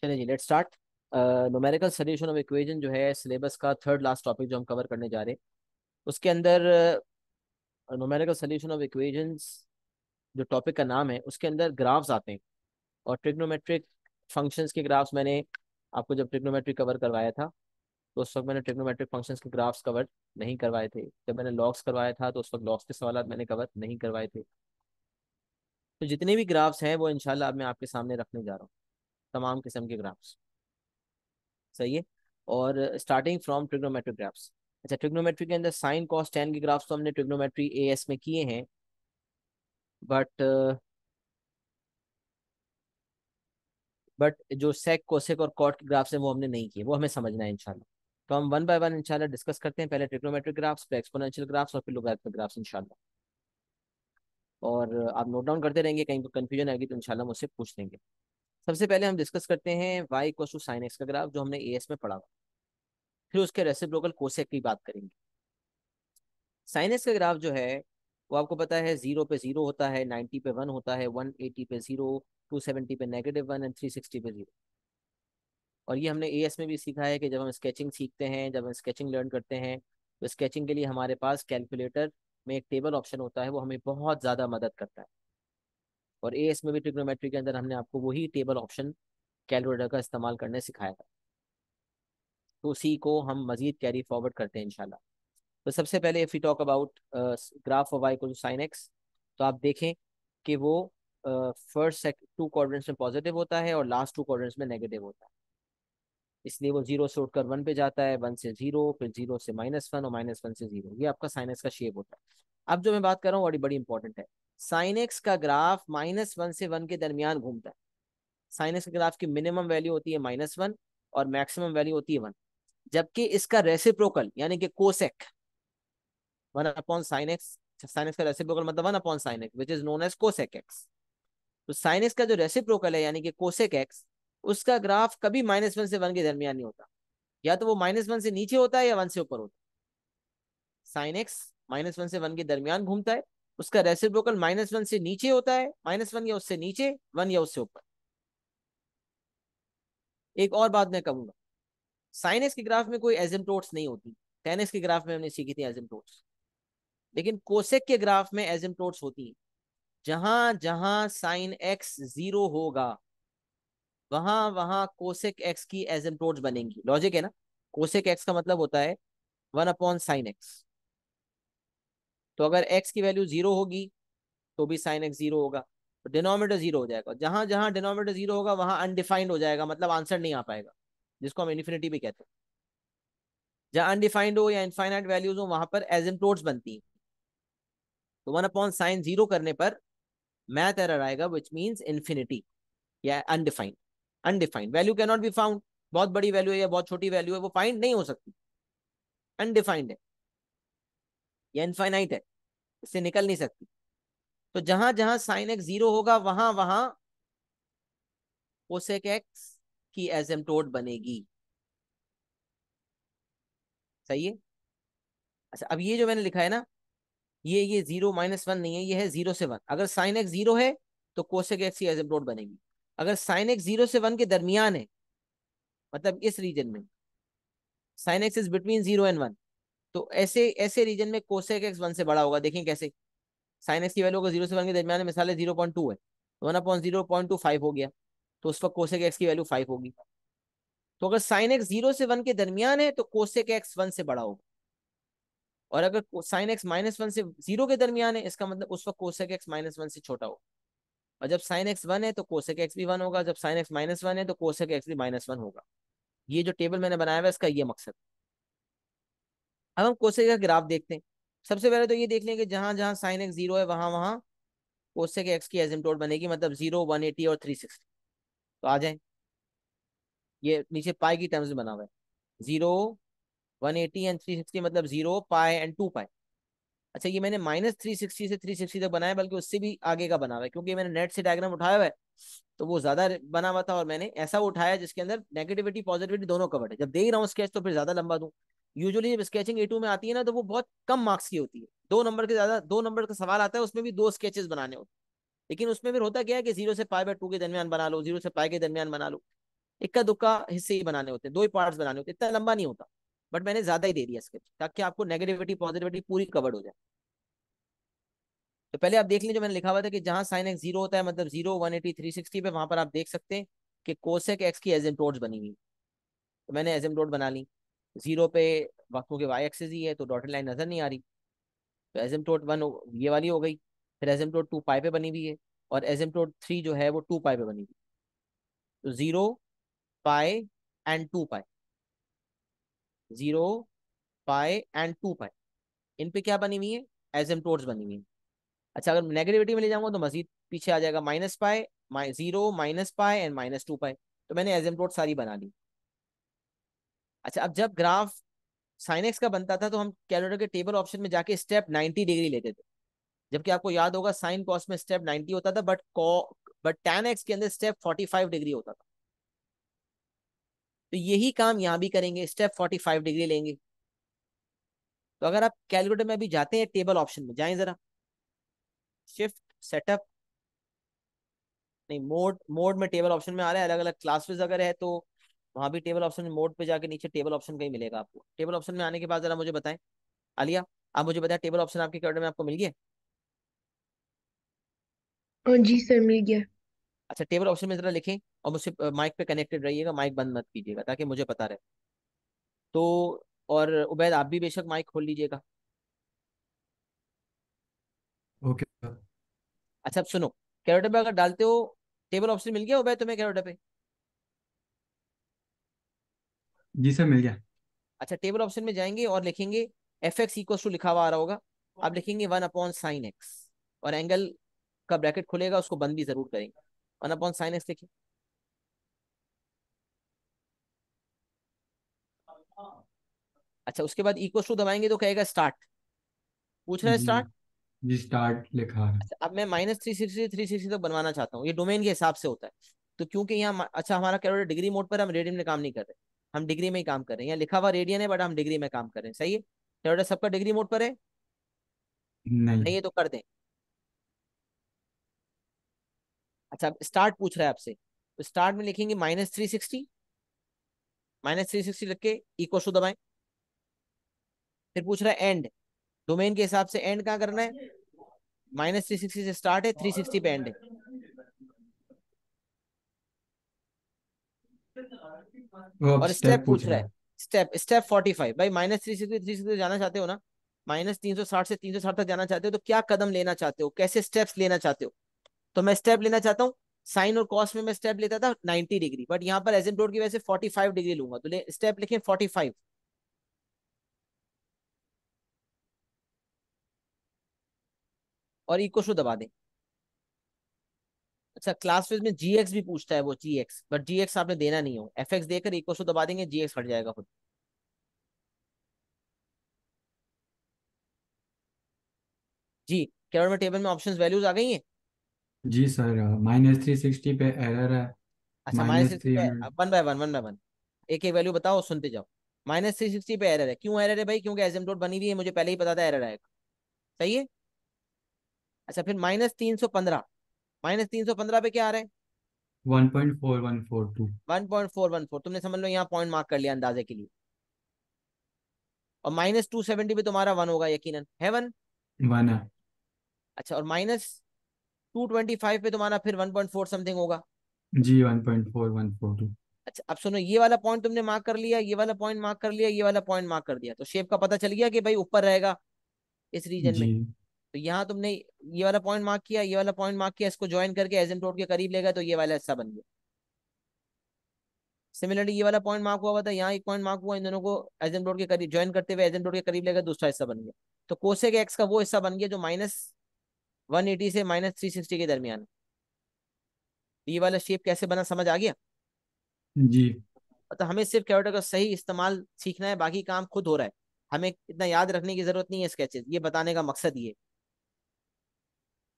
चलिए जी, let's start. Numerical solution of equation जो है सिलेबस का थर्ड लास्ट टॉपिक जो हम कवर करने जा रहे हैं। उसके अंदर न्यूमेरिकल सोल्यूशन ऑफ इक्वेशंस जो टॉपिक का नाम है उसके अंदर ग्राफ्स आते हैं। और ट्रिग्नोमेट्रिक फंक्शंस के ग्राफ्स मैंने आपको जब ट्रिग्नोमेट्री कवर करवाया था तो उस वक्त मैंने ट्रिग्नोमेट्रिक फंक्शंस के ग्राफ्स कवर नहीं करवाए थे। जब मैंने लॉग्स करवाया था तो उस वक्त लॉग्स के सवाल मैंने कवर नहीं करवाए थे। तो जितने भी ग्राफ्स हैं वो इंशाल्लाह अब मैं आपके सामने रखने जा रहा हूँ, तमाम किस्म के ग्राफ्स। सही है। और स्टार्टिंग फ्रॉम ट्रिग्नोमेट्रिक ग्राफ्स। अच्छा, ट्रिग्नोमेट्री के अंदर साइन कॉस टेन के ग्राफ्स तो हमने ट्रिग्नोमेट्री एएस में किए हैं, बट जो सेक कोसेक और कॉट के ग्राफ्स हैं वो हमने नहीं किए, वो हमें समझना है इंशाल्लाह। तो हम वन बाय वन इंशाल्लाह डिस्कस करते हैं। पहले ट्रिग्नोमेट्रिक ग्राफ्स, फिर एक्सपोनेंशियल ग्राफ्स और फिर लोगरिथमिक ग्राफ्स इंशाल्लाह। और आप नोट डाउन करते रहेंगे, कहीं पर कंफ्यूजन आएगी तो इंशाल्लाह मुझसे पूछ लेंगे। सबसे पहले हम डिस्कस करते हैं y equal to sine x का ग्राफ जो हमने एएस में पढ़ा हुआ। फिर उसके रेसिप्रोकल कोसेक की बात करेंगे। साइन एक्स का ग्राफ जो है वो आपको पता है 0 पे 0 होता है, 90 पे 1 होता है, 180 पे 0, 270 पे -1 एंड 360 पे 0। और ये हमने एएस में भी सीखा है कि जब हम स्केचिंग सीखते हैं, जब हम स्केचिंग लर्न करते हैं तो स्केचिंग के लिए हमारे पास कैलकुलेटर में एक टेबल ऑप्शन होता है, वो हमें बहुत ज़्यादा मदद करता है। और एएस में भी ट्रिग्नोमेट्री के अंदर हमने आपको वही टेबल ऑप्शन कैलकुलेटर का इस्तेमाल करने सिखाया था। तो उसी को हम मजीद कैरी फॉरवर्ड करते हैं इंशाल्लाह। तो सबसे पहले if you talk about graph of y equal to sine x, तो आप देखें कि वो फर्स्ट टू क्वाड्रेंट्स में पॉजिटिव होता है और लास्ट टू क्वाड्रेंट्स में नेगेटिव होता है। इसलिए वो 0 से उठकर 1 पे जाता है, 1 से 0, फिर 0 से -1 और -1 से 0। ये आपका साइन एक्स का शेप होता है। अब जो मैं बात कर रहा हूँ बड़ी बड़ी इंपॉर्टेंट है। साइन एक्स का ग्राफ -1 से 1 के दरमियान घूमता है। साइन एक्स के ग्राफ की मिनिमम वैल्यू होती है -1 और मैक्सिमम वैल्यू होती है 1। जबकि इसका रेसिप्रोकल यानी कि cosec 1/sin x, sine x का रेसिप्रोकल मतलब 1/sin x which is known as cosec x. तो साइन एक्स का जो रेसिप्रोकल है यानी कि कोसेक एक्स, उसका ग्राफ कभी -1 से 1 के दरमियान नहीं होता। या तो वो -1 से नीचे होता है या 1 से ऊपर होता है। साइन एक्स -1 से 1 के दरमियान घूमता है, उसका रेसिप्रोकल -1 से नीचे होता है, -1 या उससे नीचे, 1 या उससे ऊपर। एक और बात मैं कहूंगा, साइन एक्स के ग्राफ में कोई एसिम्प्टोट्स नहीं होती। टेन एक्स के ग्राफ में हमने सीखी थी एसिम्प्टोट्स, लेकिन कोसेक के ग्राफ में एसिम्प्टोट्स होती है। जहां जहां साइन एक्स 0 होगा वहां वहां कोसेक एक्स की एसिम्प्टोट्स बनेंगी। लॉजिक है ना। कोसेक एक्स का मतलब होता है 1/sin x। तो अगर एक्स की वैल्यू 0 होगी तो भी साइन एक्स 0 होगा, तो डिनोमिनेटर 0 हो जाएगा। जहां जहां डिनोमिनेटर 0 होगा वहां अनडिफाइंड हो जाएगा, मतलब आंसर नहीं आ पाएगा, जिसको हम इन्फिनिटी भी कहते हैं। जहां अनडिफाइंड हो या इनफाइनाइट वैल्यूज हो वहां पर एसिम्प्टोट्स बनती हैं। तो 1/sin 0 करने पर मैथ एरर आएगा विच मीन्स इन्फिनिटी या undefined. Undefined value can not be found. बहुत बड़ी वैल्यू है या बहुत छोटी वैल्यू है वो फाइंड नहीं हो सकती, अनडिफाइंड है या इनफाइनाइट है, इससे निकल नहीं सकती। तो जहां जहां साइन एक्स 0 होगा वहां वहां कोसेक एक्स की एसिम्प्टोट बनेगी। सही है। अच्छा, अब ये जो मैंने लिखा है ना, ये 0 -1 नहीं है, ये है 0 से 1। अगर साइन एक्स 0 है तो कोसेक एक्स की एसिम्प्टोट बनेगी। अगर साइन एक्स 0 से 1 के दरमियान है, मतलब इस रीजन में sine x is between 0 and 1, तो ऐसे ऐसे रीजन में कोसेक एक्स 1 से बड़ा होगा। देखें कैसे। साइन एक्स की वैल्यू अगर 0 से 1 के दरमियान है, मिसाल है 0.2 है, तो 1/0.25 हो गया, तो उस वक्त कोसेक एक्स की वैल्यू 5 होगी। तो अगर साइन एक्स 0 से 1 के दरमियान है तो कोसेक एक्स 1 से बड़ा होगा। और अगर साइन एक्स -1 से 0 के दरमियान है, इसका मतलब उस वक्त कोसेक एक्स -1 से छोटा होगा। और जब साइन एक्स 1 है तो कोसेक एक्स भी 1 होगा, जब साइन एक्स -1 है तो कोसेक एक्स भी -1 होगा। ये जो टेबल मैंने बनाया हुआ है इसका ये मकसद। अब हम कोसेक का ग्राफ देखते हैं। सबसे पहले तो ये देख लें कि जहां जहां साइन एक्स 0 है वहां वहां कोसेक एक्स की एसिम्प्टोट बनेगी, मतलब 0, 180 और 360। तो आ जाए, ये नीचे पाई की टर्म्स में बना हुआ है। 0, 180 एंड 360, मतलब 0 पाई एंड 2 पाई। अच्छा, ये मैंने -360 से 360 तक बनाया, बल्कि उससे भी आगे का बना हुआ है, क्योंकि मैंने नेट से डायग्राम उठाया हुआ है तो वो ज्यादा बना हुआ था। और मैंने ऐसा उठाया जिसके अंदर नेगेटिविटी पॉजिटिविटी दोनों कवर्ड है। जब दे ही रहा हूँ स्केच तो फिर ज्यादा लंबा दूं। यूजुअली जब स्केचिंग A2 में आती है ना तो वो बहुत कम मार्क्स की होती है। 2 नंबर के ज्यादा, 2 नंबर का सवाल आता है, उसमें भी 2 स्केचेस बनाने होते हैं। लेकिन उसमें फिर होता क्या है कि 0 से π/2 के दरमियान बना लो, 0 से π के दरमियान बना लो। इक्का दुक्का हिस्से ही बनाने होते हैं, 2 ही पार्ट्स बनाने होते हैं, इतना लंबा नहीं होता, बट मैंने ज्यादा ही दे दिया स्केच ताकि आपको नेगेटिविटी पॉजिटिविटी पूरी कवर्ड हो जाए। तो पहले आप देख लीजिए, जो मैंने लिखा हुआ था कि जहां साइन एक्स 0 होता है, मतलब 0, 180, 360 पे, वहां पर आप देख सकते हैं कि कोसेक एक्स की एसिम्प्टोट्स बनी हुई। तो मैंने एसिम्प्टोट बना ली। 0 पे वक्रों के वाई एक्सिस ही है तो डॉटेड लाइन नजर नहीं आ रही, तो एसिम्प्टोट 1 ये वाली हो गई। फिर एसिम्प्टोट 2 पाई पे बनी हुई है, और एसिम्प्टोट 3 जो है वो 2 पाई पे बनी हुई। तो 0, पाई एंड 2 पाई, 0, पाई एंड 2 पाई, इन पे क्या बनी हुई है, एसिम्प्टोट्स बनी हुई है। अच्छा, अगर नेगेटिविटी में ले जाऊंगा तो मजीद पीछे आ जाएगा, minus pi, 0, minus pi and -2 पाई। तो मैंने एसिम्प्टोट सारी बना ली। अच्छा, अब जब ग्राफ साइन एक्स का बनता था तो हम कैलकुलेटर के टेबल ऑप्शन में जाके स्टेप 90 डिग्री लेते थे, जबकि आपको याद होगा साइन कॉस में स्टेप 90 होता था, बट tan एक्स के अंदर स्टेप 45 डिग्री होता था। तो यही काम यहाँ भी करेंगे, स्टेप 45 डिग्री लेंगे। तो अगर आप कैलकुलेटर में अभी जाते हैं, टेबल ऑप्शन में जाएं जरा, शिफ्ट सेटअप, नहीं, मोड, मोड में टेबल ऑप्शन में आ रहा है, अलग अलग क्लासेस अगर है तो वहां भी टेबल ऑप्शन में मोड पे जाके नीचे टेबल ऑप्शन का ही मिलेगा आपको। टेबल ऑप्शन में आने के बाद जरा मुझे बताएं, आलिया, आप मुझे बताएं टेबल ऑप्शन आपके कैलकुलेटर में आपको मिल गया? जी सर, मिल गया। अच्छा, टेबल ऑप्शन में जरा लिखें, और मुझसे माइक पे कनेक्टेड रहिएगा, माइक बंद मत कीजिएगा ताकि मुझे पता रहे। तो और उबैद आप भी बेशक माइक खोल लीजिएगा। Okay sir. अच्छा, अब सुनो, कैलकुलेटर पे अगर डालते हो, टेबल ऑप्शन मिल गया उबैद तुम्हें कैलकुलेटर पे? जी सर, मिल गया। अच्छा, टेबल ऑप्शन में जाएंगे और लिखेंगे एफ एक्स इक्व टू, लिखा हुआ आ रहा होगा, आप लिखेंगे 1/sin x, और एंगल का ब्रैकेट खुलेगा, उसको बंद भी जरूर करेंगे। 1/sin x लिखिए। अच्छा, उसके बाद इक्व टू दबाएंगे तो कहेगा स्टार्ट, पूछ रहा है जी। स्टार्ट। जी, स्टार्ट लिखा है। अच्छा, अब मैं -360 तक बनवाना चाहता हूँ, ये डोमेन के हिसाब से होता है। तो क्योंकि यहाँ अच्छा हमारा कैलकुलेटर डिग्री मोड पर है, हम रेडियन में काम नहीं कर रहे, हम डिग्री में ही काम कर रहे हैं। यहाँ लिखा हुआ रेडियन है, बट हम डिग्री में काम कर रहे हैं, सही है? कैलकुलेटर सबका डिग्री मोड पर है? नहीं। नहीं है तो कर दें। अच्छा, अब स्टार्ट पूछ रहा है आपसे, तो स्टार्ट में लिखेंगे -360, -360 लिख के इक्वल टू दबाएं। फिर पूछ रहा है एंड, डोमेन के हिसाब से एंड कहाँ करना है, -360 से स्टार्ट है, 360 पे एंड है। वो अब और स्टेप स्टेप पूछ पूछ रहा रहा है, है। स्टेप 45, भाई -360 जाना चाहते हो ना, -360 से 360 तक जाना चाहते हो, तो क्या कदम लेना चाहते हो, कैसे स्टेप्स लेना चाहते हो? तो मैं स्टेप लेना चाहता हूँ, साइन और कॉस में मैं स्टेप लेता था 90 डिग्री, बट यहाँ पर एसिम्प्टोट की वजह से 45 डिग्री लूंगा, तो स्टेप लिखें 45, और इक्वल टू दबा दें। अच्छा, क्लास फेज में जी एक्स भी पूछता है, वो जी एक्स, बट जी एक्स आपने देना नहीं हो, एफ एक्स देकर इक्वल टू दबा देंगे, जी एक्स हट जाएगा खुद। जी, कैरोट में टेबल में ऑप्शंस वैल्यूज आ गई हैं। जी सर, -360 पे एरर है। अच्छा, माइनस -360 थ्री पे, हंड्रेड वन बाय वन, एक एक वैल्यू बताओ, सुनते जाओ। -360 पे एरर है, क्यों एरर है भाई? क्योंकि एसिम्प्टोट बनी हुई है, मुझे पहले ही पता था एरर आएगा, सही है? अच्छा, फिर -315, -315 पे क्या आ रहा है? 1.4142। 1.414, तुमने समझ लो यहाँ पॉइंट मार्क कर लिया अंदाजे के लिए। और -270 पे तुम्हारा वन होगा यकीनन, है वन? वन है। अच्छा, और -225 पे तुम्हारा फिर 1.4 समथिंग होगा। जी, 1.4142। अच्छा, अब सुनो, ये वाला पॉइंट तुमने मार्क कर लिया, ये वाला पॉइंट मार्क कर लिया, ये वाला पॉइंट मार्क कर दिया, तो शेप का पता चल गया कि भाई ऊपर रहेगा इस रीजन जी। में। तो यहाँ तुमने ये वाला पॉइंट मार्क किया, ये वाला पॉइंट मार्क किया, इसको ज्वाइन करके एसिम्प्टोट के करीब ले गए, तो ये वाला हिस्सा बन गया। सिमिलरली ये वाला पॉइंट मार्क हुआ था, यहाँ एक पॉइंट मार्क हुआ, इन दोनों को एसिम्प्टोट के करीब ज्वाइन करते हुए एसिम्प्टोट के करीब ले गए, दूसरा हिस्सा बन गया। तो कोसेक एक्स का वो हिस्सा बन गया जो -180 से -360 के दरमियान है। तो ये वाला शेप कैसे बना, समझ आ गया? जी। तो हमें सिर्फ कैरोटर का सही इस्तेमाल सीखना है, बाकी काम खुद हो रहा है, हमें इतना याद रखने की जरूरत नहीं है स्केचेस, ये बताने का मकसद ये।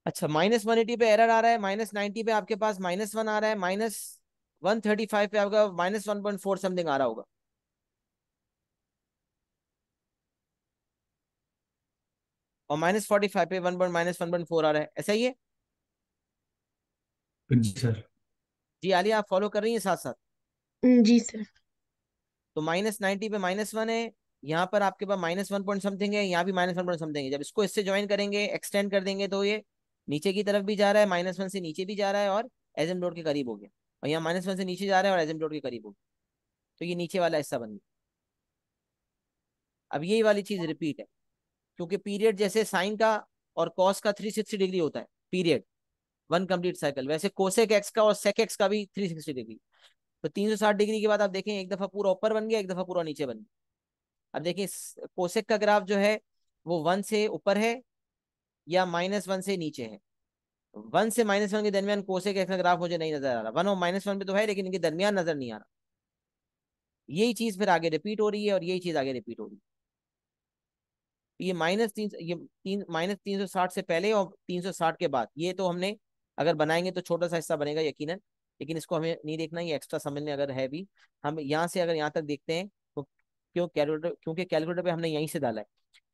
अच्छा, -180 पे एरर आ रहा है, -90 पे आपके पास -1 आ रहा है, -135 पे आपका -1.4 समथिंग आ रहा होगा, और -45 पे -1.4 आ रहा है, ऐसा ही है? जी सर। जी आलिया, आप फॉलो कर रही हैं साथ साथ? जी सर। तो -90 पे -1 है, यहाँ पर आपके पास -1 पॉइंट समथिंग है, यहाँ भी -1 पॉइंट समथिंग है। जब इसको इससे ज्वाइन करेंगे, एक्सटेंड कर देंगे, तो ये नीचे की तरफ भी जा रहा है, -1 से नीचे भी जा रहा है और एसिम्प्टोट के करीब हो गया। और यहाँ -1 से नीचे जा रहा है और एसिम्प्टोट के करीब हो गया, तो ये नीचे वाला हिस्सा बन गया। अब यही वाली चीज रिपीट है, क्योंकि पीरियड जैसे साइन का और कॉस का 360 डिग्री होता है पीरियड, वन कंप्लीट साइकिल, वैसे कोसेक एक्स का और सेक एक्स का भी 360 डिग्री। तो 360 डिग्री के बाद आप देखें, एक दफा पूरा ऊपर बन गया, एक दफा पूरा नीचे बन गया। अब देखिए कोसेक का ग्राफ जो है वो 1 से ऊपर है या -1 से नीचे है। 1 से -1 के दरमियान कोसेक एक्स का ग्राफ मुझे नहीं नजर आ रहा, 1 और -1 पे तो है, लेकिन इनके दरमियान नजर नहीं आ रहा। यही चीज फिर आगे रिपीट हो रही है और यही चीज आगे रिपीट हो रही है। ये -360 से पहले और 360 के बाद, ये तो हमने अगर बनाएंगे तो छोटा सा हिस्सा बनेगा यकीनन, लेकिन इसको हमें नहीं देखना, ये एक्स्ट्रा समझने अगर है भी। हम यहाँ से अगर यहाँ तक देखते हैं तो क्योंकि कैलकुलेटर पे हमने यहीं से डाला है,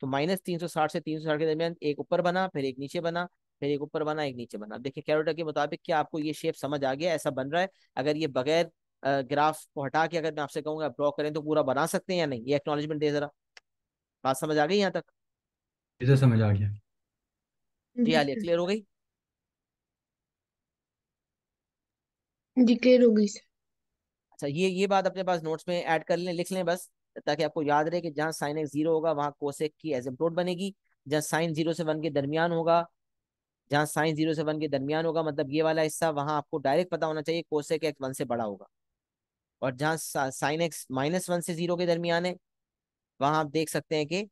तो -360 से 360 के दरमियान एक ऊपर बना, फिर एक नीचे बना, फिर एक ऊपर बना, एक नीचे बना। अब देखिए कैलकुलेटर के मुताबिक क्या आपको ये शेप समझ आ गया, ऐसा बन रहा है? अगर ये बगैर ग्राफ को हटा के अगर मैं आपसे कहूंगा ड्रॉ करें तो पूरा बना सकते हैं या नहीं? ये एक्नॉलेजमेंट दे जरा। बात समझ आ गई यहाँ तक? इसे समझ आ गया। जी जी हालिया सर। क्लियर हो गई? जी क्लियर हो गई सर। अच्छा, ये बात अपने पास नोट्स में ऐड कर लें, लिख लें बस, ताकि आपको याद रहे कि जहाँ साइन एक्स 0 होगा वहाँ कोसेक की एसिम्प्टोट बनेगी। जहाँ साइन 0 से 1 के दरमियान होगा, जहाँ साइन 0 से 1 के दरमियान होगा, मतलब ये वाला हिस्सा, वहां आपको डायरेक्ट पता होना चाहिए कोसेक एक्स 1 से बड़ा होगा। और जहाँ साइन एक्स -1 से 0 के दरमियान है, वहां आप देख सकते हैं कि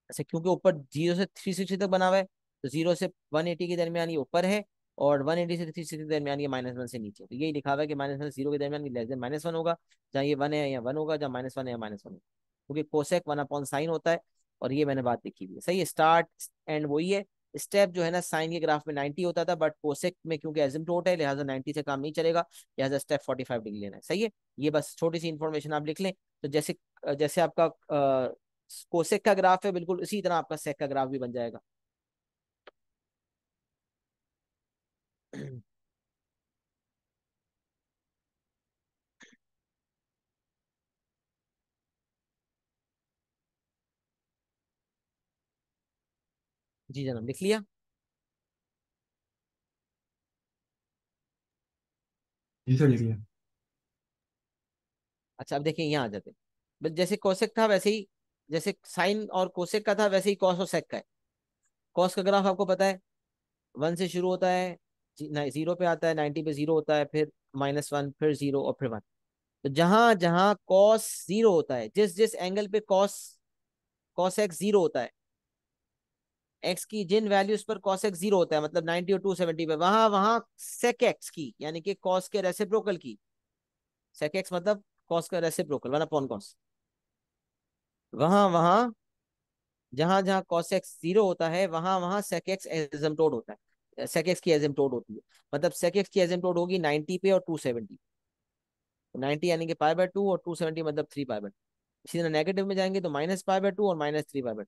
अच्छा, क्योंकि ऊपर 0 से 360 तक बना हुआ है, तो 0 से 180 के दरमियान ये ऊपर है, और 180 से 360 के दरमियान ये -1 से नीचे। तो यही लिखा हुआ है कि -1 से 0 के दरमियान लेस देन -1 होगा, जहाँ ये 1 है या 1 होगा, जहाँ -1 है या -1 होगा, क्योंकि कोसेक 1/साइन होता है। और ये मैंने बात लिखी हुई है, सही है। स्टार्ट एंड वही है। स्टेप जो है ना, साइन के ग्राफ में 90 होता था, बट कोसेक में क्योंकि एसिम्प्टोट है, लिहाजा 90 से काम नहीं चलेगा, लिहाजा स्टेप 45 डिग्री लेना है, सही है। ये बस छोटी सी इंफॉर्मेशन आप लिख लें। तो जैसे जैसे आपका कोसेक का ग्राफ है, बिल्कुल इसी तरह आपका सेक का ग्राफ भी बन जाएगा। जी जनाब, लिख लिया? जी सर, लिख लिया। अच्छा, अब देखिए यहाँ आ जाते हैं। बस जैसे कोसेक था वैसे ही, जैसे साइन और कोसेक का था वैसे ही कॉस और सेक का है। कॉस का ग्राफ आपको पता है, 1 से शुरू होता है, 0 पे आता है, 90 पे 0 होता है, फिर -1, फिर 0 और फिर 1। तो जहां जहां कॉस 0 होता है, जिस जिस एंगल पे कॉस कॉस एक्स 0 होता है, एक्स की जिन वैल्यूज पर कॉस एक्स 0 होता है, मतलब 90 और 270 पे, वहां वहां सेक एक्स की, यानी कि कॉस के रेसिप्रोकल की, सेक एक्स मतलब कॉस का रेसिप्रोकल 1/कॉस, वहां वहां जहां जहां कॉस एक्स 0 होता है, वहां वहां सेक एक्स एसिम्प्टोट होता है, सेक एक्स की एसिम्प्टोट होती है। मतलब सेक एक्स की एसिम्प्टोट होगी 90 पे और 270। 90 यानी कि π/2 और 270 मतलब 3π/2। इसी तरह नेगेटिव में जाएंगे तो -π/2 और -3π/2।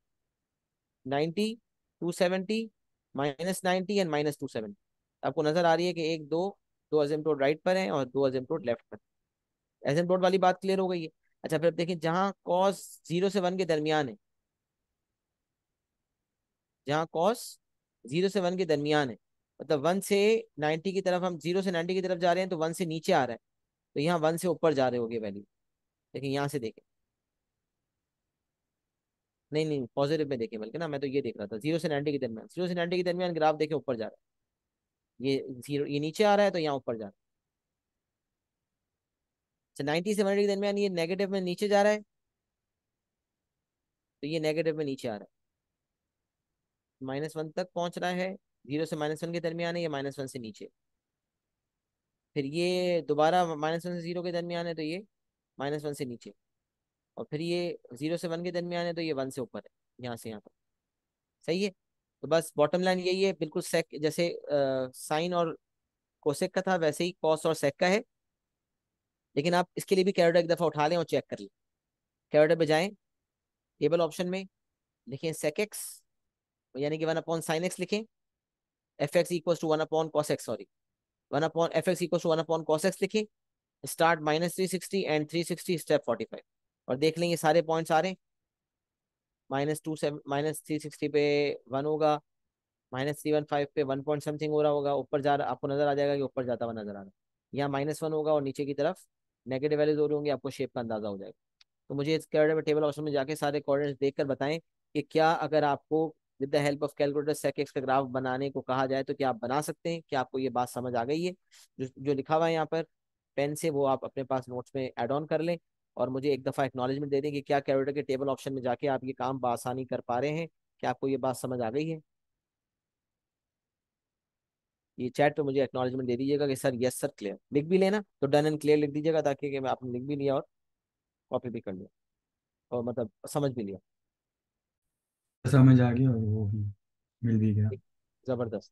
90, 270, -90 एंड -270। आपको नजर आ रही है कि एक दो दो एसिम्प्टोट राइट पर हैं और दो एसिम्प्टोट लेफ्ट पर। एसिम्प्टोट वाली बात क्लियर हो गई है? अच्छा, फिर देखिए जहां कॉस 0 से 1 के दरमियान है, जहाँ कॉस 0 से 1 के दरमियान है, मतलब 1 से 90 की तरफ, हम 0 से 90 की तरफ जा रहे हैं तो 1 से नीचे आ रहा है, तो यहाँ 1 से ऊपर जा रहे होगे वैल्यू। लेकिन यहाँ से देखें, नहीं नहीं, पॉजिटिव में देखें, बल्कि ना मैं तो ये देख रहा था 0 से 90 के दरमियान, 0 से 90 के दरमियान ग्राफ देखें ऊपर जा रहा है, ये 0, ये नीचे आ रहा है तो यहाँ ऊपर जा रहा है। अच्छा, 90 से 100 के दरमियान ये नेगेटिव में नीचे जा रहा है, तो ये नेगेटिव में नीचे आ रहा है, -1 तक पहुंच रहा है। 0 से -1 के दरमियान है, ये -1 से नीचे, फिर ये दोबारा -1 से 0 के दरमियान है, तो ये -1 से नीचे, और फिर ये 0 से 1 के दरमियान है, तो ये 1 से ऊपर है, यहाँ से यहाँ तक, सही है। तो बस बॉटम लाइन यही है, बिल्कुल सेक जैसे साइन और कोसेक का था, वैसे ही कॉस और सेक का है। लेकिन आप इसके लिए भी कैलकुलेटर एक दफा उठा लें और चेक कर लें। कैलकुलेटर पे जाएं, टेबल ऑप्शन में लिखें सेक एक्स, यानी कि 1/sin x लिखें, f x equal to 1/cos x, sorry, 1/f x equal to 1/cos x लिखें, स्टार्ट -360 एंड 360 स्टेप 45। और देख लेंगे सारे पॉइंट्स आ रहे हैं। -360 पे 1 होगा, -315 पे 1 पॉइंट समथिंग हो रहा होगा, ऊपर जा रहा, आपको नजर आ जाएगा कि ऊपर जाता हुआ नजर आ रहा है। यहाँ -1 होगा और नीचे की तरफ नेगेटिव वैल्यूज हो रही होंगी, आपको शेप का अंदाजा हो जाएगा। तो मुझे इस कोऑर्डिनेट टेबल ऑप्शन में जाके सारे कोऑर्डिनेट्स देखकर बताएं कि क्या अगर आपको with the help of calculator sec x का ग्राफ बनाने को कहा जाए तो क्या आप बना सकते हैं? क्या आपको ये बात समझ आ गई है? जो जो लिखा हुआ है यहाँ पर पेन से, वो आप अपने पास नोट्स में ऐड ऑन कर लें और मुझे एक दफ़ा एक्नॉलेजमेंट दे दें कि क्या कैलकुलेटर के टेबल ऑप्शन में जाके आप ये काम बआसानी कर पा रहे हैं। क्या आपको ये बात समझ आ गई है? ये चैट पे मुझे एक्नॉलेजमेंट दे दीजिएगा कि सर यस सर क्लियर। लिख भी लेना तो डन एंड क्लियर लिख दीजिएगा, ताकि कि मैं आपने लिख भी लिया और कॉपी भी कर लिया और मतलब समझ भी लिया। समझ आ गया और वो भी मिल भी गया। जबरदस्त।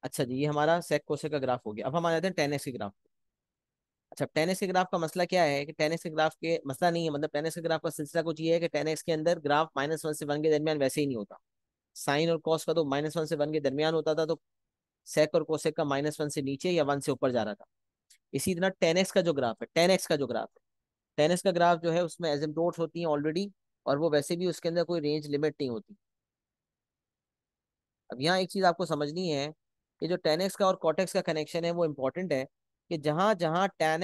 अच्छा जी, ये हमारा सेक कोसेक का ग्राफ हो गया। अब हम आ जाते हैं 10x के ग्राफ। अच्छा, 10x के ग्राफ का मसला क्या है कि 10x के ग्राफ के मसला नहीं है, मतलब 10x के ग्राफ का सिलसिला कुछ ये है कि 10x के अंदर ग्राफ -1 से 1 के दरमियान वैसे ही नहीं होता। साइन और कॉस का तो -1 से 1 के दरमियान होता था, तो सेक और कोसेक का -1 से नीचे या 1 से ऊपर जा रहा था। इसी तरह 10x का जो ग्राफ है, 10x का जो ग्राफ है, 10x का ग्राफ जो है उसमें एसिम्प्टोट्स होती हैं ऑलरेडी, और वो वैसे भी उसके अंदर कोई रेंज लिमिट नहीं होती। अब यहाँ एक चीज आपको समझनी है कि जो 10x का और कॉटेक्स का कनेक्शन है वो इंपॉर्टेंट है, कि जहां जहां tan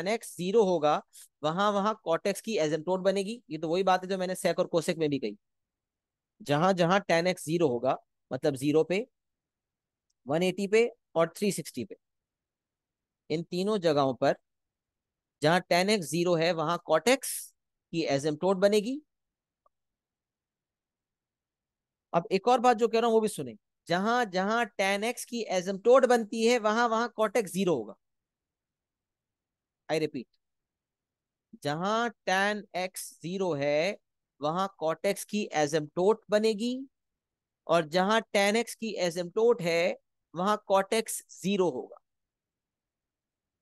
x 0 होगा, वहां वहां कॉटेक्स की एसिम्प्टोट बनेगी। ये तो वही बात है जो मैंने सेक और कोसेक में भी कही। जहां जहां tan x 0 होगा, मतलब 0 पे, 180 पे और 360 पे, इन तीनों जगहों पर जहां tan x 0 है वहां कॉटेक्स की एसिम्प्टोट बनेगी। अब एक और बात जो कह रहा हूं वो भी सुने, जहां जहां tan x की एसिम्प्टोट बनती है वहां वहां कॉटेक्स 0 होगा। आई रिपीट, जहां tan x 0 है वहां कॉटेक्स की एसिम्प्टोट बनेगी, और जहां tan x की एसिम्प्टोट है वहां कॉटेक्स 0 होगा।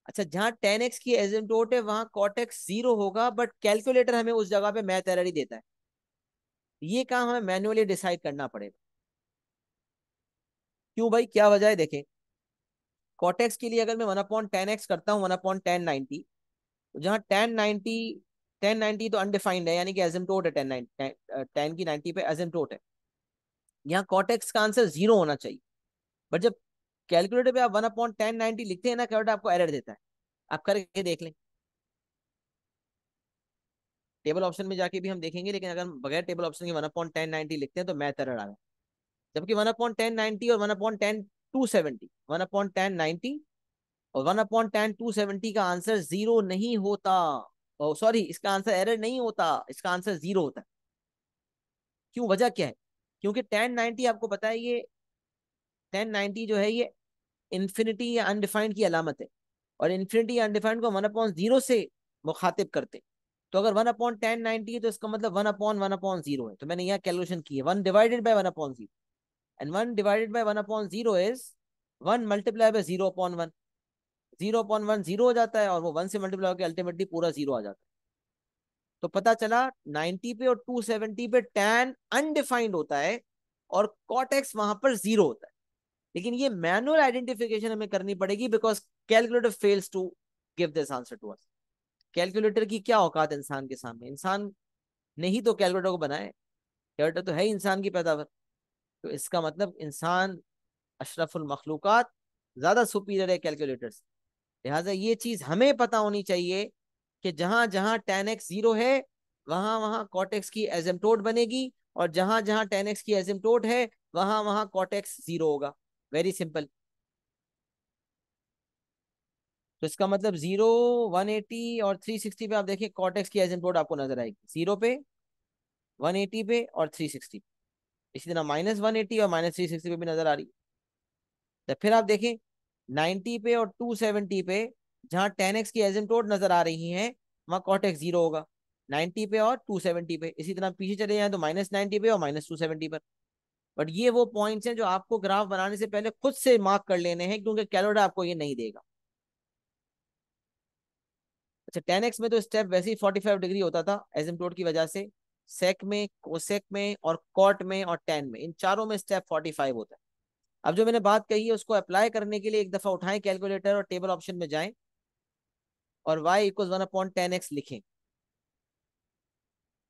अच्छा, जहां tan x की एसिम्प्टोट है वहां कॉटेक्स 0 होगा, बट कैलकुलेटर हमें उस जगह पे मैथ एरर ही देता है। ये काम हमें मैन्युअली डिसाइड करना पड़ेगा। क्यों भाई, क्या वजह है? देखें, कॉटेक्स के लिए अगर मैं 1/10x करता हूँ, 1/1090, तो जहाँ 1090 तो अनडिफाइंड है, यानी कि एसिम्प्टोट है, 10 की 90 पे एसिम्प्टोट है। यहाँ कॉटेक्स का आंसर 0 होना चाहिए, बट जब कैलकुलेटर पे आप 1/1090 लिखते हैं ना, कैलकुलेटर आपको एरर देता है। आप करके देख लें, टेबल ऑप्शन में जाके भी हम देखेंगे, लेकिन अगर हम बगैर टेबल ऑप्शन के 1/1090 लिखते हैं तो मैथ एरर आ रहा है। जबकि 1/1090 और 1/10 1/1090 और 1/10 का आंसर 0 नहीं होता। ओ सॉरी, इसका आंसर एरर नहीं होता, इसका आंसर 0 होता है। क्यों, वजह क्या है? क्योंकि 1090 आपको पता है, ये 1090 जो है ये इन्फिनिटी या अनडिफाइंड की अलामत है, और इन्फिनिटी या अनडिफाइंड को 1/0 से मुखातिब करते। तो अगर 1/1090 है तो इसका मतलब 1/1/0 है। तो मैंने यहाँ कैलकुलेशन की है, 1/1/0, एंड 1/1/0 इज 1 × 0/1। 0/1 0 हो जाता है, और वो 1 से मल्टीप्लाई होकर अल्टीमेटली पूरा 0 आ जाता है। तो पता चला 90 पे और 270 पे tan अनडिफाइंड होता है और cot x वहां पर 0 होता है। लेकिन ये मैनुअल आइडेंटिफिकेशन हमें करनी पड़ेगी because calculator fails to give this answer to us. Calculator की क्या औकात है इंसान के सामने? इंसान ने ही तो कैलकुलेटर को बनाया है। कैलकुलेटर तो है ही इंसान की पैदावार। तो इसका मतलब इंसान अशरफुल मखलूकात ज्यादा सुपीरियर है कैलकुलेटर से। लिहाजा ये चीज हमें पता होनी चाहिए कि जहां जहां tan x 0 है वहां वहां cot x की एसिम्प्टोट बनेगी, और जहां जहां tan x की एसिम्प्टोट है वहां वहां cot x 0 होगा। Very simple. तो इसका मतलब 0, 180 और 360 पे आप देखिए cot x की एसिम्प्टोट आपको नजर आएगी, 0 पे, 180 पे और 360 पे। इसी तरह -180 और -360 पे भी नजर आ रही है। तो फिर आप देखें 90 पे और 270 पे जहां tan x की एसिम्प्टोट नजर आ रही हैं वहां cot x 0 होगा, 90 पे और 270 पे। इसी तरह पीछे चले जाएं तो -90 पे और -270 पर। बट ये वो पॉइंट्स हैं जो आपको ग्राफ बनाने से पहले खुद से मार्क कर लेने हैं, क्योंकि कैलकुलेटर आपको ये नहीं देगा। अच्छा, tan x में तो स्टेप वैसे ही 45 डिग्री होता था एसिम्प्टोट की वजह से। सेक में, कोसेक में और कॉट में और tan में, इन चारों में स्टेप 45 होता है। अब जो मैंने बात कही है उसको अप्लाई करने के लिए एक दफा उठाएं कैलकुलेटर और टेबल ऑप्शन में जाएं और y इक्वल 1/10x लिखें।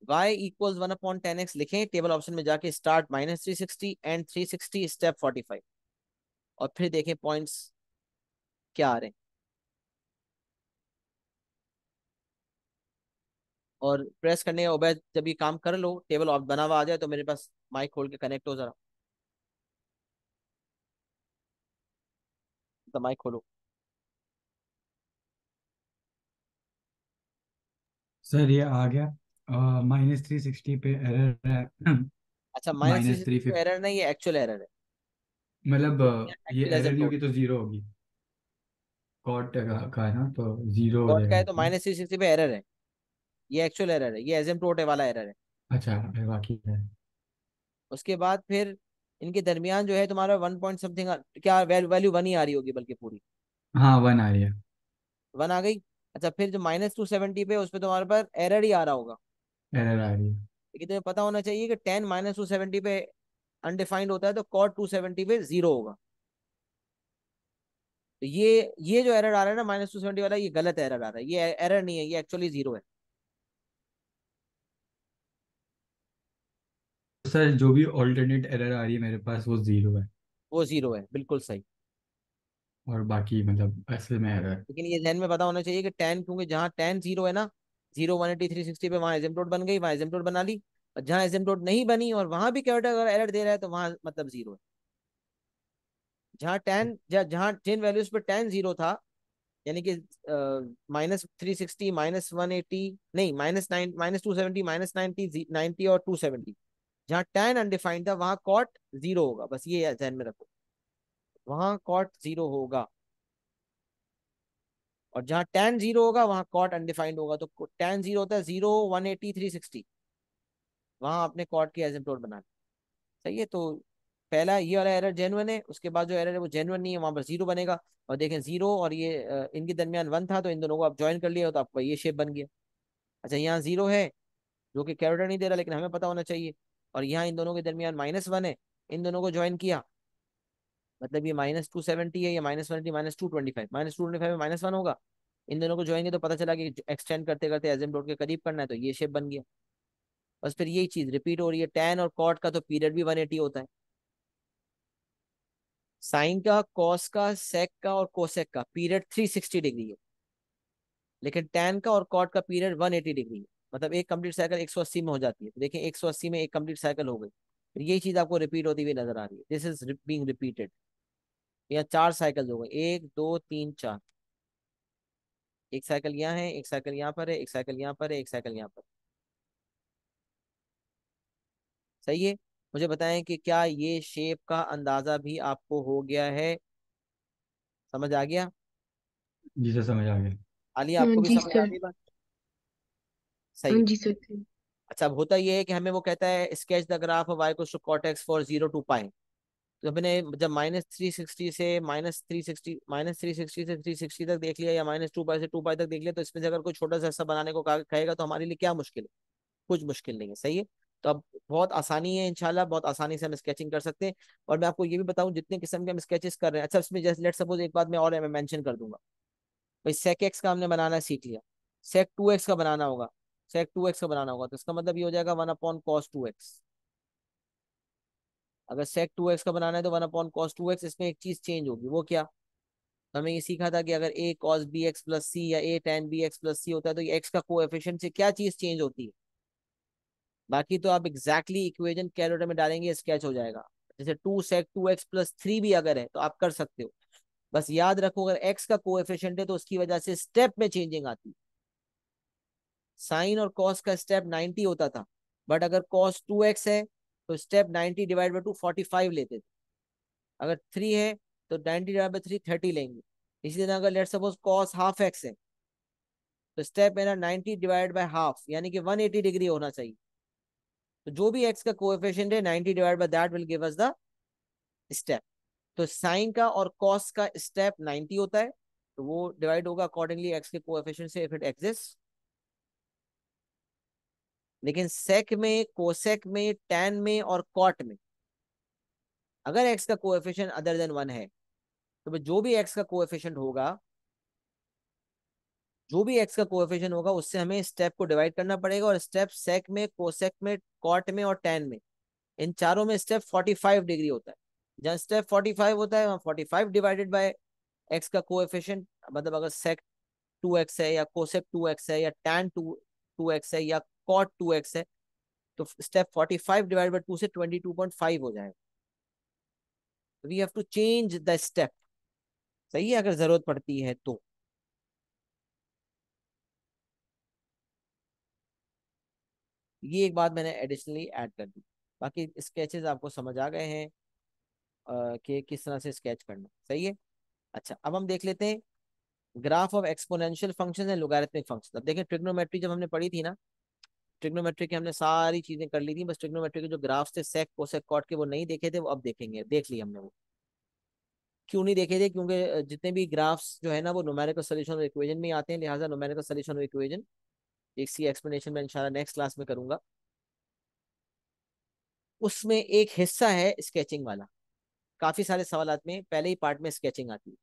y इक्वल 1/10x लिखें, टेबल ऑप्शन में जाके स्टार्ट -360 एंड 360 स्टेप 45, और फिर देखें पॉइंट्स क्या आ रहे हैं। और प्रेस करने के बाद जब ये काम कर लो, टेबल ऑफ बना हुआ आ जाए, तो मेरे पास माइक खोल के कनेक्ट हो जरा। तो माइक खोलो। सर ये आ गया। -360 पे एरर है। अच्छा, माइनस थ्री -350। सिक्सटी एरर नहीं, ये एक्चुअल एरर है। मतलब ये एक्चुअल एरर नहीं एसिम्प्टोट। होगी तो जीरो होगी। कॉट का है ना, तो जीरो हो कॉट का जाएगा है तो इसमें। -360 पे एरर है। ये एक्चुअल एरर है, ये एसिम्प्टोट वाला एरर है। अच्छा, बाकी है। उसके बाद फिर इनके दरमियान जो है तुम्हारा 1 पॉइंट समथिंग, क्या वैल्यू 1 ही आ रही होगी बल्कि पूरी। हाँ, 1 आ रही है। 1 आ गई। अच्छा, फिर जो -270 पे उस पर तुम्हारे पास एरर ही आ रहा होगा। एरर आ रही है। लेकिन तुम्हें पता होना चाहिए कि tan -270 पे अनडिफाइंड होता है तो cot 270 पे 0 होगा। तो ये जो एरर आ रहा है ना -270 वाला, ये गलत एरर आ रहा है, ये एरर नहीं है, ये एक्चुअली 0 है। सर जो भी ऑल्टरनेट एरर आ रही है मेरे पास वो जीरो है। वो 0 है, बिल्कुल सही। और बाकी मतलब ऐसे में एरर। लेकिन ये ध्यान में पता होना चाहिए कि tan, क्योंकि जहाँ tan 0 है ना, 0, 180, 360 पे वहां एसिम्प्टोट बन गई, वहां एसिम्प्टोट बना ली। और जहाँ एसिम्प्टोट नहीं बनी और वहां भी कैरेक्टर अगर एरर दे रहा है तो वहां मतलब 0 है। जहाँ tan, जहाँ जिन वैल्यूज पे tan 0 था, यानी कि -360, -180, नहीं, -270, -90, 90 और 270, जहाँ tan अनडिफाइंड था वहां कॉट 0 होगा। बस ये ध्यान में रखो, वहां कॉट 0 होगा। और जहाँ tan 0 होगा वहां कॉट अनडिफाइंड होगा। तो tan 0 होता है 0, 180, 360, वहां आपने कॉट की एसिम्प्टोट बना ली। सही है। तो पहला ये वाला एरर जेन्युइन है, उसके बाद जो एरर है वो जेन्युइन नहीं है, वहां पर 0 बनेगा। और देखें 0 और ये इनके दरमियान 1 था, तो इन दोनों को आप ज्वाइन कर लिया तो आपका ये शेप बन गया। अच्छा, यहाँ 0 है जो कि कैरेक्टर नहीं दे रहा, लेकिन हमें पता होना चाहिए। और यहाँ इन दोनों के दरमियान -1 है, इन दोनों को ज्वाइन किया, मतलब ये -270 है, या -180, -225, -225 में -1 होगा। इन दोनों को जोड़ेंगे तो पता चला कि एक्सटेंड करते करते एसिम्प्टोट के करीब करना है, तो ये शेप बन गया। बस फिर यही चीज रिपीट हो रही है। tan और cot का तो पीरियड भी 180 होता है। साइन का, कॉस का, सेक का और कोसेक का पीरियड 360 डिग्री है, लेकिन tan का और cot का पीरियड 180 डिग्री है। मतलब एक कंप्लीट साइकिल 180 में हो जाती है, तो देखिए 180 में एक कंप्लीट साइकिल हो गई। फिर यही चीज आपको रिपीट होती हुई नजर आ रही है, दिस इज बीइंग रिपीटेड। यहाँ 4 साइकिल हो गए, 1, 2, 3, 4। एक साइकिल यहाँ है, एक साइकिल यहाँ पर है, एक साइकिल यहाँ पर है, एक साइकिल यहाँ पर। सही है। मुझे बताएं कि क्या ये शेप का अंदाजा भी आपको हो गया है? समझ आ गया? जी सर, समझ आ गया। आलिया, हाँ आपको भी जी समझ आ सर। गई बात? हाँ सही है। जी सर सर। अच्छा, अब होता ये है कि हमें वो कहता है sketch the graph of y equals to cot x for 0 to pi. तो अपने जब -360 से -360 से 360 तक देख लिया, या -2 पाई से 2 पाई तक देख लिया, तो इसमें से अगर कोई छोटा सा हिस्सा बनाने को कहेगा तो हमारे लिए क्या मुश्किल है? कुछ मुश्किल नहीं है, सही है। तो अब बहुत आसानी है, इंशाल्लाह बहुत आसानी से हम स्केचिंग कर सकते हैं। और मैं आपको ये भी बताऊं, जितने किस्म के हम स्केचेस कर रहे हैं, अच्छा इसमें जैसे लेट सपोज एक बात मैं और मैं मेंशन कर दूंगा। भाई सेक एक्स का हमने बनाना सीख लिया, सेक 2x का बनाना होगा, सेक 2x का बनाना होगा, तो इसका मतलब ये हो जाएगा 1/cos 2x। अगर सेक 2x का बनाना है तो 1/cos 2x। इसमें एक चीज चेंज होगी, वो क्या? तो हमें ये सीखा था कि अगर a cos bx प्लस सी या a tan bx प्लस सी होता है, तो ये x का कोएफिशिएंट से क्या चीज चेंज होती है? बाकी तो आप एग्जैक्टली इक्वेशन कैलकुलेटर में डालेंगे, स्केच हो जाएगा। जैसे 2 sec 2x प्लस 3 भी अगर है तो आप कर सकते हो। बस याद रखो, अगर x का कोएफिशिएंट है तो उसकी वजह से स्टेप में चेंजिंग आती है। साइन और कॉस का स्टेप 90 होता था, बट अगर cos 2x है तो स्टेप 90 डिवाइड बाई 2 45 लेते थे। अगर 3 है तो 90 डिवाइड बाई 3 30 लेंगे। इसी तरह अगर let suppose cos half x है तो स्टेप मेरा 90 डिवाइड बाय हाफ, यानी कि 180 डिग्री होना चाहिए। तो जो भी x का कोएफिशिएंट है 90 divide by that will give us the step. तो साइन का और कॉस का स्टेप 90 होता है, तो वो डिवाइड होगा अकॉर्डिंगली x के कोएफिशिएंट से, इफ इट एग्जिस्ट। लेकिन सेक में, कोसेक में, टैन में और कॉट में अगर x का कोएफिशिएंट अदर देन 1 है, तो भाई जो भी x का कोएफिशिएंट होगा, जो भी x का कोएफिशिएंट होगा उससे हमें स्टेप को डिवाइड करना पड़ेगा। और स्टेप सेक में, कोसेक में, कॉट में और टैन में, इन चारों में स्टेप 45 डिग्री होता है। जहाँ स्टेप 45 होता है वहाँ 45 डिवाइडेड बाय एक्स का कोएफिशिएंट, मतलब अगर सेक 2x है या कोसेक 2x है या टैन 2x है या कॉट 2x है, तो स्टेप 45 डिवाइड बाय 2 से 22.5 हो जाएगा। We have to change the step, सही है, अगर जरूरत पड़ती है तो। ये एक बात मैंने एडिशनली ऐड कर दी। बाकी स्केचेस आपको समझ आ गए हैं कि किस तरह से स्केच करना, सही है। अच्छा, अब हम देख लेते हैं graph of exponential function and logarithmic function. अब देखें, ट्रिग्नोमेट्री जब हमने पढ़ी थी ना, ट्रिग्नोमेट्री की हमने सारी चीजें कर ली थी, बस ट्रिग्नोमेट्री के जो ग्राफ्स थे सेक कोसेक कॉट के, वो नहीं देखे थे, वो अब देखेंगे, देख लिए हमने वो। क्यों नहीं देखे थे? क्योंकि जितने भी ग्राफ्स जो है ना वो न्यूमेरिकल सोल्यूशन ऑफ इक्वेशन में आते हैं, लिहाजा न्यूमेरिकल सोल्यूशन ऑफ इक्वेशन इसी एक्सप्लेनेशन में इंशाल्लाह नेक्स्ट क्लास में करूंगा। उसमें एक हिस्सा है स्केचिंग वाला। काफी सारे सवाल में पहले ही पार्ट में स्केचिंग आती है,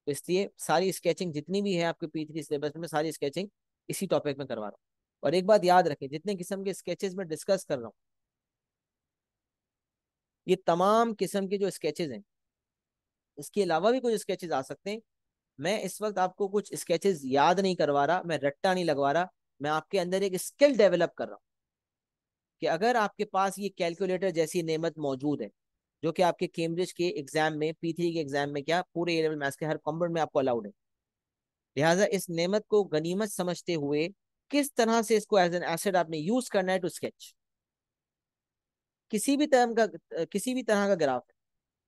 तो इसलिए सारी स्केचिंग जितनी भी है आपके P3 सिलेबस में, सारी स्केचिंग इसी टॉपिक में करवा रहा हूँ। और एक बात याद रखें, जितने किस्म के स्केचेस में डिस्कस कर रहा हूँ, ये तमाम किस्म के जो स्केचेस हैं, इसके अलावा भी कुछ स्केचेस आ सकते हैं। मैं इस वक्त आपको कुछ स्केचेस याद नहीं करवा रहा, मैं रट्टा नहीं लगवा रहा, मैं आपके अंदर एक स्किल डेवलप कर रहा हूँ कि अगर आपके पास ये कैलकुलेटर जैसी नेमत मौजूद है, जो कि आपके कैम्ब्रिज के एग्जाम में, P3 के एग्जाम में, क्या पूरे ए लेवल मैथ्स के हर कॉम्पोनेंट में आपको अलाउड है, लिहाजा इस नेमत को गनीमत समझते हुए किस तरह से इसको एज एन एसेट आपने यूज करना है टू स्केच किसी भी तरह का ग्राफ।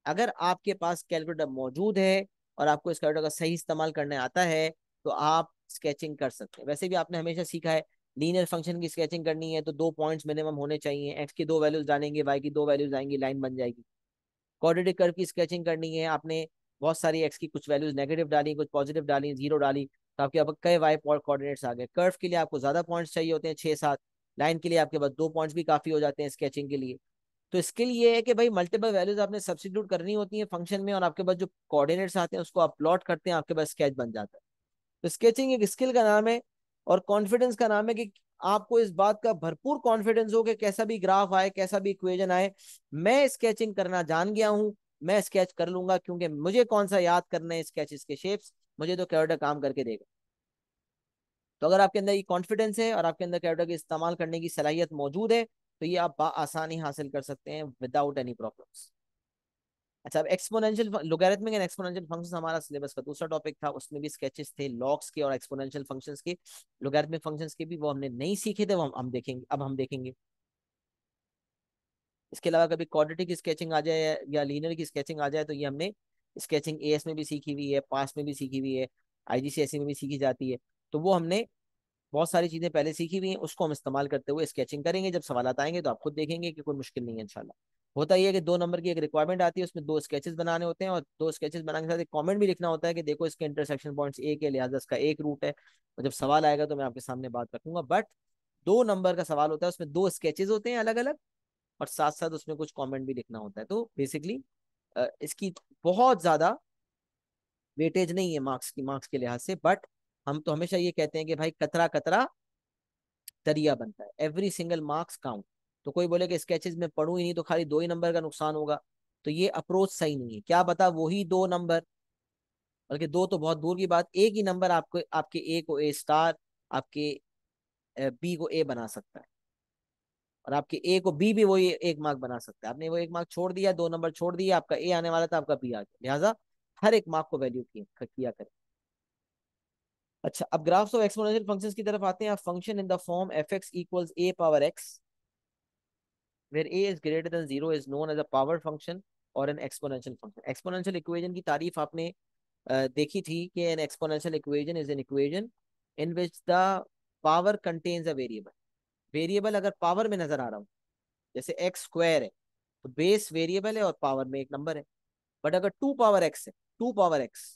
अगर आपके पास कैलकुलेटर मौजूद है और आपको इस कैलकुलेटर का सही इस्तेमाल करने आता है, तो आप स्केचिंग कर सकते हैं। वैसे भी आपने हमेशा सीखा है, लीनियर फंक्शन की स्केचिंग करनी है तो 2 पॉइंट्स मिनिमम होने चाहिए, एक्स की 2 वैल्यूज डालेंगे, वाई की 2 वैल्यूज आएंगी, लाइन बन जाएगी। क्वाड्रेटिक कर्व की स्केचिंग करनी है, आपने बहुत सारी एक्स की कुछ वैल्यूज नेगेटिव डाली, कुछ पॉजिटिव डाली, जीरो डाली, तो आपके अब कई वाई कोऑर्डिनेट्स आ गए। कर्व के लिए आपको ज्यादा पॉइंट्स चाहिए होते हैं, 6 7। लाइन के लिए आपके पास 2 पॉइंट्स भी काफी हो जाते हैं स्केचिंग के लिए। तो स्किल ये है कि भाई मल्टीपल वैल्यूज आपने सब्स्टिट्यूट करनी होती है फंक्शन में, और आपके पास जो कोऑर्डिनेट्स आते हैं उसको आप प्लॉट करते हैं, आपके पास स्केच बन जाता है। तो स्केचिंग एक स्किल का नाम है, और कॉन्फिडेंस का नाम है कि आपको इस बात का भरपूर कॉन्फिडेंस हो कि कैसा भी ग्राफ आए, कैसा भी इक्वेशन आए, मैं स्केचिंग करना जान गया हूं, मैं स्केच कर लूंगा, क्योंकि मुझे कौन सा याद करना है स्केचेस के शेप्स, मुझे तो कैलकुलेटर काम करके देगा। तो अगर आपके अंदर ये कॉन्फिडेंस है और आपके अंदर कैलकुलेटर के इस्तेमाल करने की सलाहियत मौजूद है, तो ये आप आसानी हासिल कर सकते हैं विदाउट एनी प्रॉब्लम्स। अच्छा, अब exponential logarithmic and exponential functions हमारा सिलेबस का दूसरा टॉपिक था, उसमें भी स्केचेस थे लॉग्स के और एक्सपोनेंशियल फंक्शंस के। लोगैरिथमिक फंक्शंस के भी वो हमने नहीं सीखे थे, वो हम देखेंगे, अब हम देखेंगे। इसके अलावा कभी क्वाड्रेटिक की स्केचिंग आ जाए या लीनियर की स्केचिंग आ जाए, तो ये हमने स्केचिंग एएस में भी सीखी हुई है, पास में भी सीखी हुई है, आईजीसीएसई में भी सीखी जाती है। तो वो हमने बहुत सारी चीजें पहले सीखी हुई हैं, उसको हम इस्तेमाल करते हुए स्केचिंग करेंगे। जब सवाल आएंगे तो आप खुद देखेंगे कि कोई मुश्किल नहीं है इंशाल्लाह। होता ही है कि 2 नंबर की एक रिक्वायरमेंट आती है, उसमें 2 स्केचेस बनाने होते हैं और 2 स्केचेस बनाने के साथ एक कमेंट भी लिखना होता है कि देखो इसके इंटरसेक्शन पॉइंट्स एक है, लिहाजा इसका एक रूट है। और जब सवाल आएगा तो मैं आपके सामने बात रखूंगा। बट 2 नंबर का सवाल होता है, उसमें 2 स्केचेस होते हैं अलग अलग, और साथ साथ उसमें कुछ कमेंट भी लिखना होता है। तो बेसिकली इसकी बहुत ज्यादा वेटेज नहीं है मार्क्स के लिहाज से। बट हम तो हमेशा ये कहते हैं कि भाई कतरा कतरा दरिया बनता है, एवरी सिंगल मार्क्स काउंट। तो कोई बोले कि स्केचेस में पढ़ूं ही नहीं तो खाली 2 ही नंबर का नुकसान होगा, तो ये अप्रोच सही नहीं है। क्या बता वही 2 नंबर, बल्कि दो तो बहुत दूर की बात, एक ही नंबर आपको आपके ए को ए स्टार, आपके बी को ए बना सकता है, और आपके ए को बी भी वही 1 मार्क बना सकता है। आपने वो 1 मार्क छोड़ दिया, 2 नंबर छोड़ दिया, आपका ए आने वाला था, आपका बी आ गया। लिहाजा हर एक मार्क को वैल्यू किया करें। अच्छा, अब ग्राफ्स ऑफ एक्सपोनेंशियल फंक्शंस की तरफ आते हैं। Function in the form F x equals a power x where a is greater than 0 is known as a power function or an exponential function. Exponential equation की तारीफ आपने देखी थी कि an exponential equation is an equation in which the power contains a variable. Variable अगर power में नजर आ रहा हो, जैसे एक्स स्क्वायर है, तो बेस वेरिएबल है और पावर में एक नंबर है। बट अगर 2 पावर एक्स है, 2 पावर एक्स,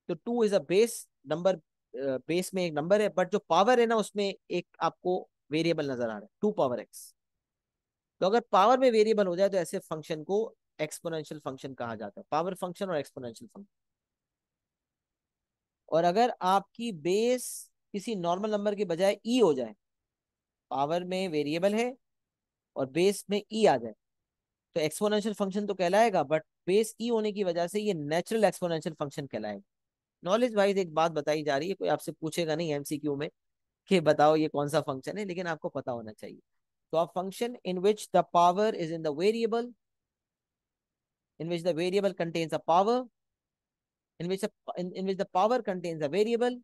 तो 2 is a base number, base में एक नंबर है, बट जो पावर है ना उसमें एक आपको वेरिएबल नजर आ रहा है, 2 पावर एक्स। तो अगर पावर में वेरिएबल हो जाए तो ऐसे फंक्शन को एक्सपोनेंशियल फंक्शन कहा जाता है, पावर फंक्शन और एक्सपोनेंशियल फंक्शन। और अगर आपकी बेस किसी नॉर्मल नंबर के बजाय ई हो जाए, पावर में वेरिएबल है और बेस में ई आ जाए, तो एक्सपोनेंशियल फंक्शन तो कहलाएगा, बट बेस ई होने की वजह से ये नेचुरल एक्सपोनेंशियल फंक्शन कहलाएगा। नॉलेज वाइज एक बात बताई जा रही है, कोई आपसे पूछेगा नहीं एमसीक्यू में कि बताओ ये कौन सा फंक्शन है, लेकिन आपको पता होना चाहिए। तो आप function in which the power is in the variable, in which the variable contains a power, in which the power contains a variable,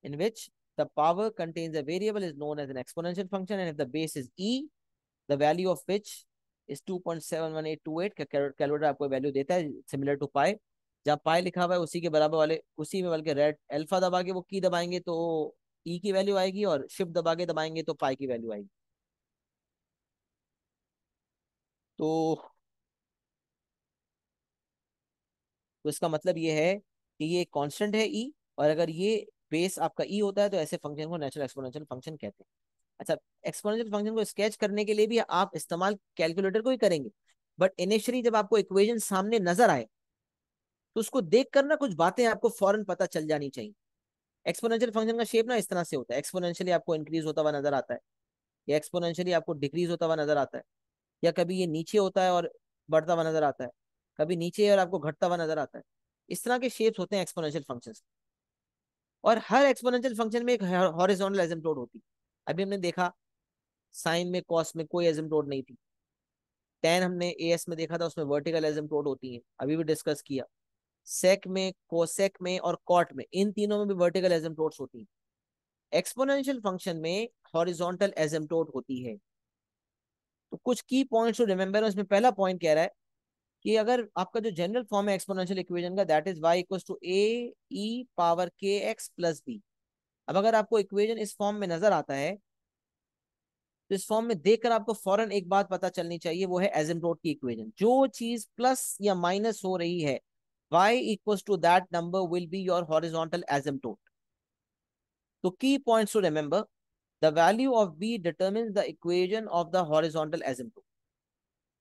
in which the power contains a variable is known as an exponential function, and if the base is e, the value of which is 2.71828, calculator आपको value देता है similar to पाई। जब पाई लिखा हुआ है उसी के बराबर वाले, उसी में बल्कि रेड अल्फा दबा के वो की दबाएंगे तो ई की वैल्यू आएगी, और शिफ्ट दबा के दबाएंगे तो पाई की वैल्यू आएगी। तो तो इसका मतलब ये है कि ये कांस्टेंट है ई, और अगर ये बेस आपका ई होता है तो ऐसे फंक्शन को नेचुरल एक्सपोनेंशियल फंक्शन कहते हैं। अच्छा, एक्सपोनेंशियल फंक्शन को स्केच करने के लिए भी आप इस्तेमाल कैलकुलेटर को ही करेंगे, बट इनिशियली जब आपको इक्वेशन सामने नजर आए तो उसको देख कर ना कुछ बातें आपको फौरन पता चल जानी चाहिए। एक्सपोनेंशियल फंक्शन का शेप ना इस तरह से होता है, एक्सपोनेंशियली आपको इंक्रीज होता हुआ नजर आता है, या एक्सपोनेंशियली आपको डिक्रीज होता हुआ नजर आता है, या कभी ये नीचे होता है और बढ़ता हुआ नजर आता है, कभी नीचे और आपको घटता हुआ नजर आता है। इस तरह के शेप्स होते हैं एक्सपोनेंशियल फंक्शन। और हर एक्सपोनेंशियल फंक्शन में एक हॉरिजॉन्टल एसिम्पटोट होती है। अभी हमने देखा साइन में कॉस में कोई एसिम्पटोट नहीं थी। टेन हमने एएस में देखा था, उसमें वर्टिकल एसिम्पटोट होती है, अभी भी डिस्कस किया। सेक में, कोसेक में और कॉट में, इन तीनों में भी वर्टिकल एसिम्पटोट्स होती हैं। एक्सपोनेंशियल फंक्शन में हॉरिजॉन्टल एसिम्पटोट होती है। तो कुछ की पॉइंट्स टू रिमेंबर है। उसमें पहला पॉइंट कह रहा है कि अगर आपका जो जनरल फॉर्म है एक्सपोनेंशियल इक्वेशन का, that is y equals to a e power के एक्स प्लस बी। अब अगर आपको इक्वेशन इस फॉर्म में नजर आता है तो इस फॉर्म में देखकर आपको फौरन एक बात पता चलनी चाहिए, वो है एसिम्पटोट की इक्वेशन। जो चीज प्लस या माइनस हो रही है, y equals to that number will be your horizontal asymptote. तो key points to remember, the value of b determines the equation of the horizontal asymptote.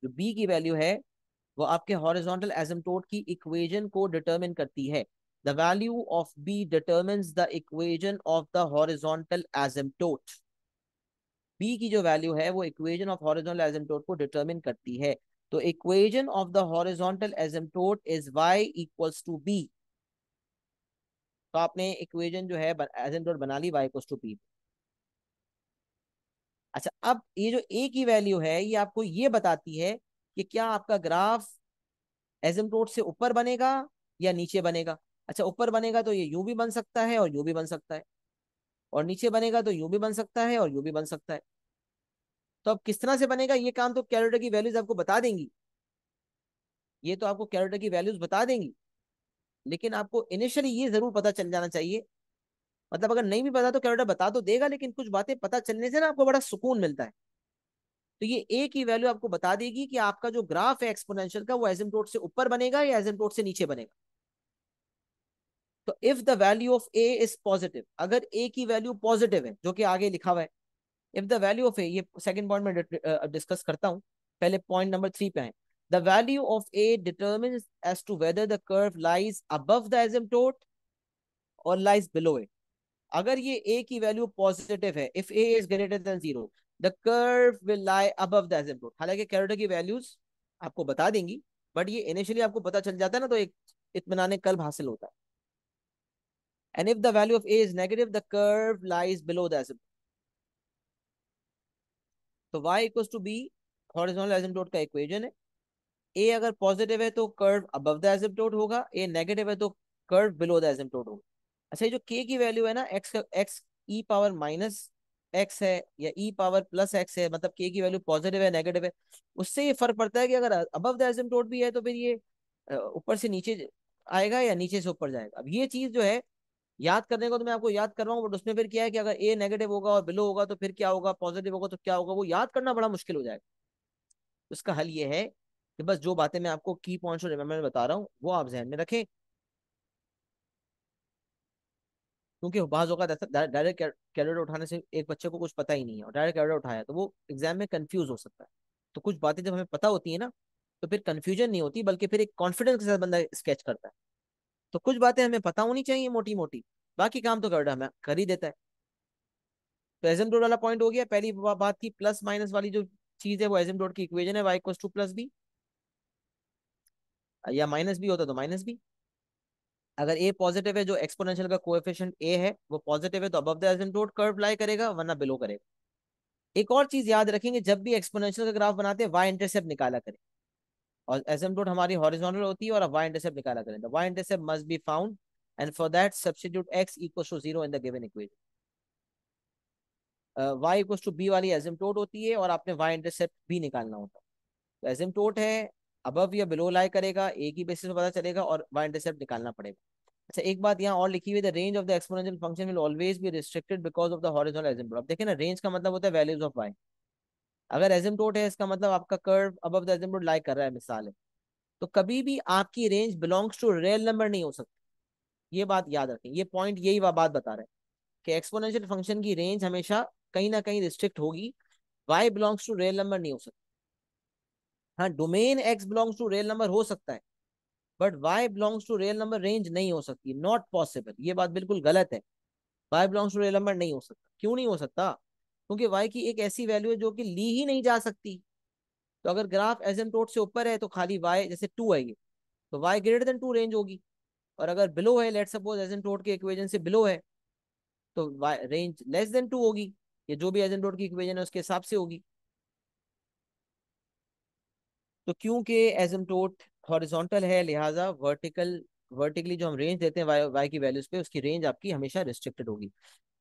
जो b की वैल्यू है वो आपके हॉरिजॉन्टल एसिम्पटोट की इक्वेशन को डिटरमिन करती है। The value of b determines the equation of the horizontal asymptote. b की जो वैल्यू है वो इक्वेशन ऑफ हॉरिजॉन्टल एसिम्पटोट को डिटरमिन करती है। तो equation of the horizontal asymptote is y equals to b। तो आपने इक्वेशन जो है एसिम्पटोट बना ली, y इक्वल्स टू b। अच्छा, अब ये जो a की वैल्यू है ये आपको ये बताती है कि क्या आपका ग्राफ एसिम्पटोट से ऊपर बनेगा या नीचे बनेगा। अच्छा, ऊपर बनेगा तो ये यूं भी बन सकता है और यूं भी बन सकता है, और नीचे बनेगा तो यूं भी बन सकता है और यूं भी बन सकता है। तो अब किस तरह से बनेगा ये काम तो कैलकुलेटर की वैल्यूज आपको बता देंगी, ये तो आपको कैलकुलेटर की वैल्यूज बता देंगी। लेकिन आपको इनिशियली ये जरूर पता चल जाना चाहिए, मतलब अगर नहीं भी पता तो कैलकुलेटर बता तो देगा, लेकिन कुछ बातें पता चलने से ना आपको बड़ा सुकून मिलता है। तो ये ए की वैल्यू आपको बता देगी कि आपका जो ग्राफ है एक्सपोनेंशियल का वो एसिम्प्टोट से ऊपर बनेगा या एसिम्प्टोट से नीचे बनेगा। तो if the value of A is positive, अगर ए की वैल्यू पॉजिटिव है जो कि आगे लिखा हुआ है, इफ द वैल्यू ऑफ ए, ये सेकंड पॉइंट में डिस्कस करता हूं, पहले पॉइंट नंबर 3 पे आए। The value of a determines as to whether the curve lies above the asymptote or lies below it. अगर ये a की वैल्यू पॉजिटिव है, if a is greater than 0, the curve will lie above the asymptote. हालांकि कैरोटा की values आपको बता देंगी, बट ये इनिशियली आपको पता चल जाता है ना, तो एक इत्मीनान कल्ब हासिल होता है। And if the value of a is negative, the curve lies below the asymptote. तो y equals to b horizontal asymptote का इक्वेशन है। a अगर पॉजिटिव है तो कर्व अबव द एसिम्प्टोट होगा, a नेगेटिव है तो कर्व बिलो द एसिम्प्टोट होगा। अच्छा, ये जो k की वैल्यू है ना, x e power minus x है या e पावर प्लस x है, मतलब k की वैल्यू पॉजिटिव है नेगेटिव है, उससे ये फर्क पड़ता है कि अगर अबव द एसिम्प्टोट भी है तो फिर ये ऊपर से नीचे आएगा या नीचे से ऊपर जाएगा। अब ये चीज जो है याद करने को तो मैं आपको याद कर रहा हूँ, बट उसमें फिर क्या है कि अगर ए नेगेटिव होगा और बिलो होगा तो फिर क्या होगा, पॉजिटिव होगा तो क्या होगा, वो याद करना बड़ा मुश्किल हो जाएगा। उसका हल ये है कि बस जो बातें मैं आपको की पॉइंट्स और रिमेम्बर में बता रहा हूँ वो आप जहन में रखें, क्योंकि बाज़ औक़ात ऐसा डायरेक्ट कैलकुलेटर उठाने से एक बच्चे को कुछ पता ही नहीं है और डायरेक्ट कैलकुलेटर उठाया तो वो एग्जाम में कंफ्यूज हो सकता है। तो कुछ बातें जब हमें पता होती है ना, तो फिर कंफ्यूजन नहीं होती, बल्कि फिर एक कॉन्फिडेंस के साथ बंदा स्केच करता है। तो कुछ बातें हमें पता होनी चाहिए मोटी मोटी, बाकी काम तो कैलकुलेटर हमें कर ही देता है। तो एसिम्प्टोट वाला पॉइंट हो गया। पहली बात थी प्लस माइनस वाली जो चीज है वो एसिम्प्टोट की इक्वेशन है, y equals to plus b, या माइनस बी होता तो माइनस बी। अगर ए पॉजिटिव है, जो एक्सपोनेंशियल का कोएफिशिएंट ए है वो पॉजिटिव है, तो अबव द एसिम्प्टोट कर्व लाई करेगा, वरना बिलो करेगा। एक और चीज याद रखेंगे, जब भी एक्सपोनेंशियल का ग्राफ बनाते हैं वाई इंटरसेप्ट निकाला करें, और एसिम्प्टोट हमारी हॉरिजॉन्टल होती है और अब वाई इंटरसेप्ट निकाला करें। The y intercept must be found and for that substitute x equals to 0 in the given equation. y equals to b वाली एसिम्प्टोट होती है और आपने वाई इंटरसेप्ट भी निकालना होता है। तो एसिम्प्टोट है, अबव या बिलो लाई करेगा, एक ही बेसिस पे पता चलेगा, और वाई इंटरसेप्ट निकालना पड़ेगा। अच्छा, एक बात यहाँ और लिखी हुई है, the range of the exponential function will always be restricted because of the horizontal asymptote. अब देखिए ना, रेंज का मतलब होता है वैल्यूज ऑफ y। अगर एसिम्प्टोट है इसका मतलब आपका curve above the asymptote lie कर रहा है, मिसाल है, तो कभी भी आपकी range belongs to real number नहीं हो सकती। ये बात याद रखें, ये पॉइंट यही बात बता रहा है कि एक्सपोनेंशियल फंक्शन की रेंज हमेशा कहीं ना कहीं रिस्ट्रिक्ट होगी, y belongs to real number नहीं हो सकता। हाँ, domain x belongs to real number हो सकता है, but y belongs to real number range नहीं हो सकती, नॉट पॉसिबल। ये बात बिल्कुल गलत है, y belongs to real number नहीं हो सकता। क्यों नहीं हो सकता? क्योंकि y की एक ऐसी वैल्यू है जो कि ली ही नहीं जा सकती। तो अगर ग्राफ एसिम्प्टोट से ऊपर है तो खाली y, जैसे 2 है ये, तो y ग्रेटर देन 2 रेंज होगी, और अगर बिलो है, लेट्स सपोज एसिम्प्टोट के इक्वेशन से बिलो है, तो y रेंज लेस देन 2 होगी। ये जो भी एसिम्प्टोट की इक्वेशन है उसके हिसाब से होगी। तो क्योंकि एसिम्प्टोट हॉरिजॉन्टल है, लिहाजा वर्टिकली जो हम रेंज देते हैं y की वैल्यूज पे, उसकी रेंज आपकी हमेशा रिस्ट्रिक्टेड होगी।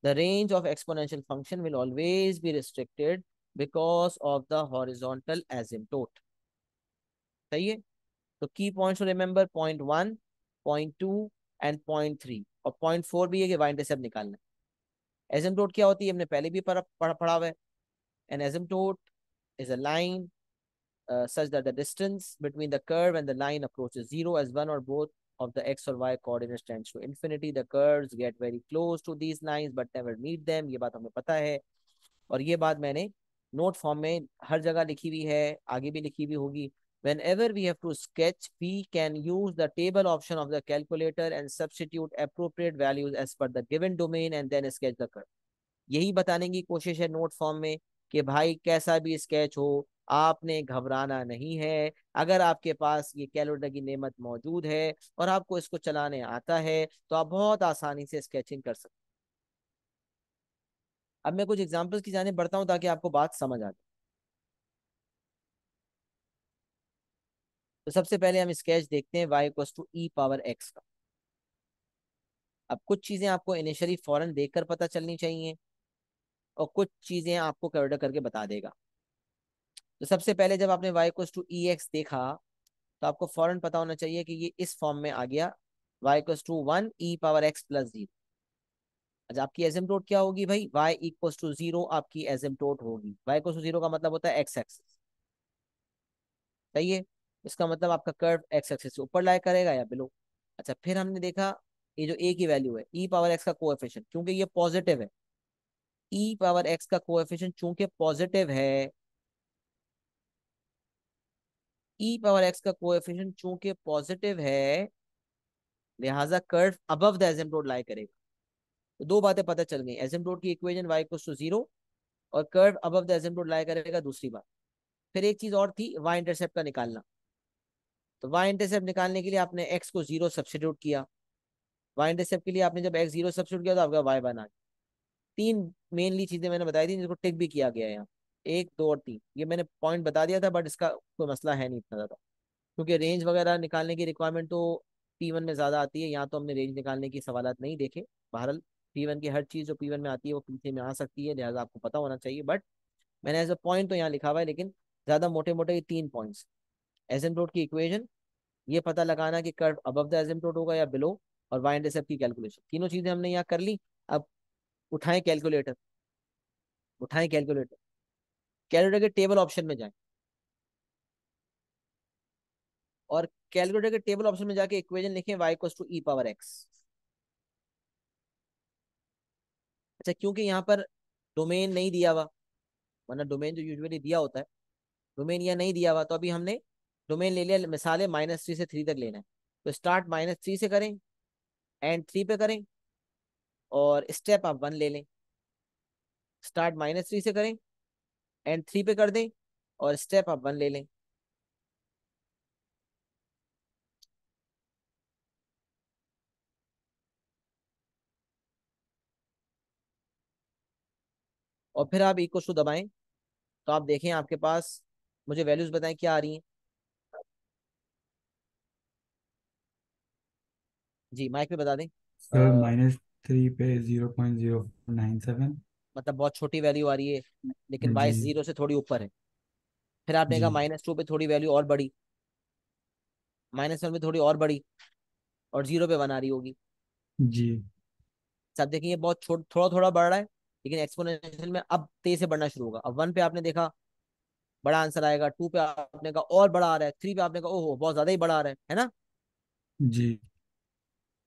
The range of exponential function will always be restricted because of the horizontal asymptote. सही है? तो key points remember, point 1, point 2 and point 3, और पॉइंट 4 भी है कि वाई इंटरसेप्ट निकालना है। एसिम्प्टोट क्या होती है हमने पहले भी पढ़ा हुआ है। An asymptote is a line such that the distance between the curve and the line approaches zero as one or both of the x or y coordinates tends to infinity. The curves get very close to these lines but never meet them. ये बात हमें पता है, और ये बात मैंने note form में हर जगह लिखी हुई है, आगे भी लिखी हुई होगी। Whenever we have to sketch, we can use the table option of the calculator and substitute appropriate values as per the given domain and then sketch the curve. यही बताने की कोशिश है नोट फॉर्म में कि भाई कैसा भी स्केच हो, आपने घबराना नहीं है। अगर आपके पास ये कैलकुलेटर की नेमत मौजूद है और आपको इसको चलाने आता है तो आप बहुत आसानी से स्केचिंग कर सकते हैं। अब मैं कुछ एग्जांपल्स की जाने बढ़ता हूं ताकि आपको बात समझ आ जाए। तो सबसे पहले हम स्केच देखते हैं y equals to e power x का। अब कुछ चीजें आपको इनिशियली फौरन देखकर पता चलनी चाहिए, और कुछ चीजें आपको कैलकुलेटर करके बता देगा। तो सबसे पहले जब आपने y equals to e x देखा, तो आपको फौरन पता होना चाहिए कि ये इस फॉर्म में आ गया, y equals to 1 e power x plus 0। अच्छा, आपकी एसिम्प्टोट क्या होगी भाई? y इक्वल्स टू जीरो आपकी एसिम्प्टोट होगी। y इक्वल्स टू जीरो का मतलब होता है एक्स एक्सिस। सही है। इसका मतलब आपका कर्व एक्स एक्सिस से ऊपर लाई करेगा या बिलो। अच्छा, फिर हमने देखा ये जो a की वैल्यू है e पावर x का कोएफिशिएंट, क्योंकि ये पॉजिटिव है, e पावर x का कोएफिशिएंट चूंकि पॉजिटिव है, e पावर x का कोएफिशिएंट चूंकि पॉजिटिव है, लिहाजा curve above the asymptote lie करेगा। तो दो बातें पता चल गई, एसिम्प्टोट की equation y equals to zero और curve above the asymptote lie करेगा, दूसरी बात। फिर एक चीज और थी, y इंटरसेप्ट का निकालना। तो y इंटरसेप्ट निकालने के लिए आपने x को जीरो सब्स्टिट्यूट किया, y इंटरसेप्ट के लिए आपने जब x जीरो सब्स्टिट्यूट किया तो आपका y बना। तीन मेनली चीजें मैंने बताई थी जिसको टिक भी किया गया है यहाँ, एक दो और तीन, ये मैंने पॉइंट बता दिया था, बट इसका कोई मसला है नहीं इतना ज्यादा, क्योंकि रेंज वगैरह निकालने की रिक्वायरमेंट तो P1 में ज्यादा आती है, यहाँ तो हमने रेंज निकालने की सवालात नहीं देखे। बहरहाल P1 की हर चीज जो P1 में आती है वो P3 में आ सकती है, लिहाजा आपको पता होना चाहिए, बट मैंने एज अ पॉइंट तो यहाँ लिखा हुआ है, लेकिन ज्यादा मोटे मोटे ये तीन पॉइंट्स। एसिम्प्टोट की इक्वेशन, ये पता लगाना कि कर्व अबव द एसिम्प्टोट होगा या बिलो, और वाई इंटरसेप्ट की कैलकुलेशन, तीनों चीजें हमने यहाँ कर ली। अब उठाएं कैलकुलेटर, उठाएं कैलकुलेटर, कैलकुलेटर के टेबल ऑप्शन में जाएं, और कैलकुलेटर के टेबल ऑप्शन में जाके इक्वेशन लिखें y equals to e power x. अच्छा, क्योंकि यहाँ पर डोमेन नहीं दिया हुआ, वरना डोमेन जो यूजुअली दिया होता है, डोमेन यह नहीं दिया हुआ, तो अभी हमने डोमेन ले लिया, मिसाल है -3 से 3 तक लेना है, तो स्टार्ट -3 से करें, एंड 3 पे करें, और स्टेप आप 1 ले लें। स्टार्ट -3 से करें, एंड 3 पे कर दें, और स्टेप आप 1 ले लें। और फिर आप इक्वल टू दबाएं, तो आप देखें आपके पास, मुझे वैल्यूज बताएं क्या आ रही हैं। जी माइक पे बता दें। सर -3 पे 0.097। मतलब बहुत छोटी वैल्यू आ रही है, लेकिन जी। वाई जीरो से थोड़ी ऊपर है। फिर आपने कहा जी। -2 पे थोड़ी वैल्यू और बढ़ी, -1 पे थोड़ी और बढ़ी, और जीरो पे 1 आ रही होगी। जी। सब देखिए ये बहुत थोड़ा थोड़ा बढ़ रहा है, लेकिन एक्सपोनेंशियल में अब तेज से बढ़ना शुरू होगा। अब 1 पे आपने देखा बड़ा आंसर आएगा, 2 पे आपने कहा और बड़ा आ रहा है, 3 पे आपने कहा ओहो बहुत ज्यादा ही बड़ा आ रहा है ना। जी।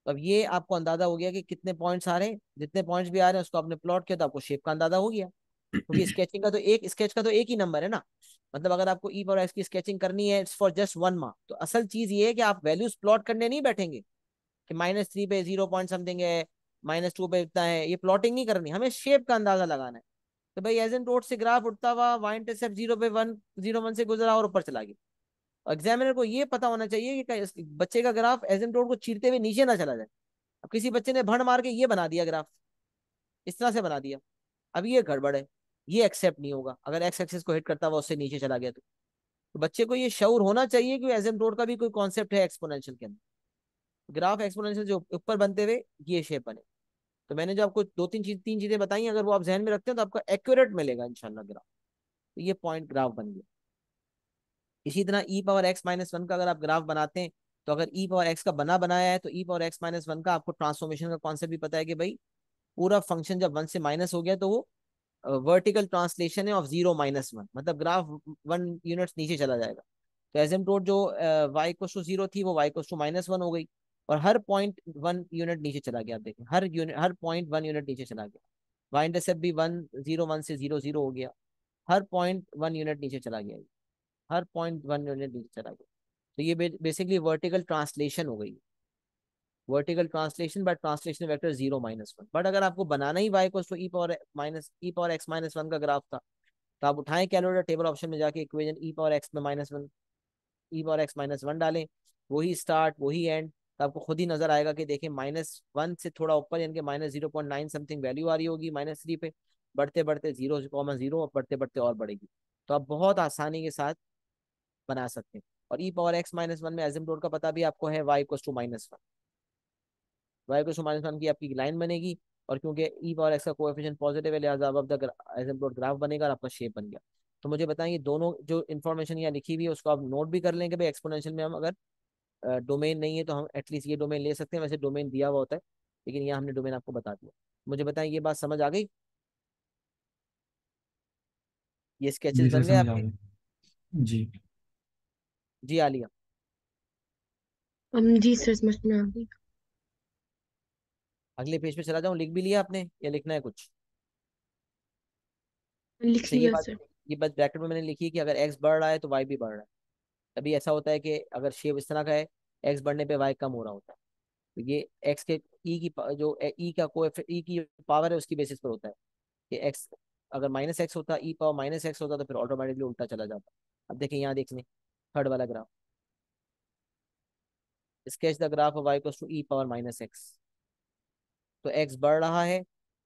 तो अब ये आपको अंदाजा हो गया कि कितने पॉइंट्स आ रहे हैं, जितने पॉइंट्स भी आ रहे हैं उसको आपने प्लॉट किया तो आपको शेप का अंदाजा हो गया, क्योंकि स्केचिंग का तो एक स्केच का तो एक ही नंबर है ना। मतलब अगर आपको ई पावर एक्स की स्केचिंग करनी है, इट्स फॉर जस्ट 1 मार्क, तो असल चीज ये है कि आप वैल्यूज प्लॉट करने नहीं बैठेंगे कि -3 पे 0 पॉइंट समथिंग है, -2 पे इतना है, ये प्लॉटिंग नहीं करनी, हमें शेप का अंदाजा लगाना है। तो भाई एजेंटोट से ग्राफ उठता हुआ वाई इंटरसेप्ट 0 पे 1, 0 1 से गुजरा और ऊपर चला गया। और एग्जामिनर को ये पता होना चाहिए कि बच्चे का ग्राफ एजेंटोट को चीरते हुए नीचे ना चला जाए। अब किसी बच्चे ने भड़ मार के ये बना दिया ग्राफ, इस तरह से बना दिया, अब ये गड़बड़ है, ये एक्सेप्ट नहीं होगा। अगर एक्स एक्सिस को हिट करता हुआ उससे नीचे चला गया तो बच्चे को ये शऊर होना चाहिए कि एजेंटोट का भी कोई कॉन्सेप्ट है एक्सपोनेंशियल के अंदर। ग्राफ एक्सपोनेंशियल जो ऊपर बनते हुए ये शेप बने। तो मैंने जो आपको तीन चीजें बताई, अगर वो आप जहन में रखते हैं तो आपको एक्यूरेट मिलेगा इंशाल्लाह ग्राफ। तो ये पॉइंट ग्राफ बन गया। इसी तरह ई पावर एक्स माइनस वन का अगर आप ग्राफ बनाते हैं, तो अगर ई पावर एक्स का बना बनाया है, तो e power x minus one का आपको ट्रांसफॉर्मेशन का कॉन्सेप्ट भी पता है कि भाई पूरा फंक्शन जब 1 से माइनस हो गया तो वो वर्टिकल ट्रांसलेशन है ऑफ 0 - 1, मतलब ग्राफ 1 यूनिट्स नीचे चला जाएगा। तो एसिम्प्टोट जो वाई इक्वल टू 0 थी वो वाई इक्वल टू -1 हो गई, और हर पॉइंट 1 यूनिट नीचे चला गया। आप देखें हर पॉइंट 1 यूनिट नीचे चला गया। वाई इंटरसेप्ट भी 1 0 1 से 0 0 हो गया, हर पॉइंट 1 यूनिट नीचे चला गया, हर पॉइंट 1 यूनिट नीचे चला गया। तो ये बेसिकली वर्टिकल ट्रांसलेशन हो गई, vertical translation bye translation vector 0 - 1। But अगर आपको बनाना ही वाई को ई पावर एक्स माइनस वन का ग्राफ था, तो आप उठाएं कैलकुलेटर, टेबल ऑप्शन में जाके इक्वेशन ई पावर एक्स में -1, ई पावर एक्स -1 डालें, वही स्टार्ट वही एंड, तो आपको खुद ही नजर आएगा कि देखिए -1 से थोड़ा ऊपर यानी कि -0.9 समथिंग वैल्यू आ रही होगी -3 पे, बढ़ते बढ़ते 0,0 और बढ़ते बढ़ते और बढ़ेगी। तो आप बहुत आसानी के साथ बना सकते हैं। और ई पावर एक्स -1 में एजिम्प्टोट का पता भी आपको है, वाई इक्वल टू -1, वाई को -1 की आपकी लाइन बनेगी, और क्योंकि ई पावर एक्स का कोएफिशिएंट पॉजिटिव है, लिहाजा अब द एसिम्प्टोट ग्राफ बनेगा और आपका शेप बन गया। तो मुझे बताएं, दोनों जो इन्फॉर्मेशन यहाँ लिखी हुई है उसको आप नोट भी कर लें कि भाई एक्सपोनेंशियल में हम अगर डोमेन नहीं है तो हम एटलीस्ट ये डोमेन ले सकते हैं, वैसे डोमेन दिया हुआ होता है, लेकिन यहाँ हमने डोमेन आपको बता दिया। मुझे बताएं, ये बात समझ आ गई? ये स्केचेस जी सर, बन गए समझ आ आपके? गया। जी। जी आलिया। जी सर, समझ में आ गई। अगले पेज पे चला जाऊं, लिख भी लिया आपने या लिखना है कुछ? लिख अच्छा, ये लिया बात, सर। ये बात ब्रैकेट में मैंने लिखी है कि अगर एक्स बढ़ रहा है तो वाई भी बढ़ रहा है। तभी ऐसा होता है कि अगर शेप इस तरह का है, एक्स बढ़ने पे वाई कम हो रहा होता है। तो ये एक्स के ई की जो ई का को ई की पावर है उसकी बेसिस पर होता है कि एक्स अगर माइनस एक्स होता, ई पावर माइनस एक्स होता, तो फिर ऑटोमेटिकली उल्टा चला जाता। अब देखें यहाँ, देखने थर्ड वाला graph, sketch the graph of y equals to e power minus x. तो एक्स बढ़ रहा है,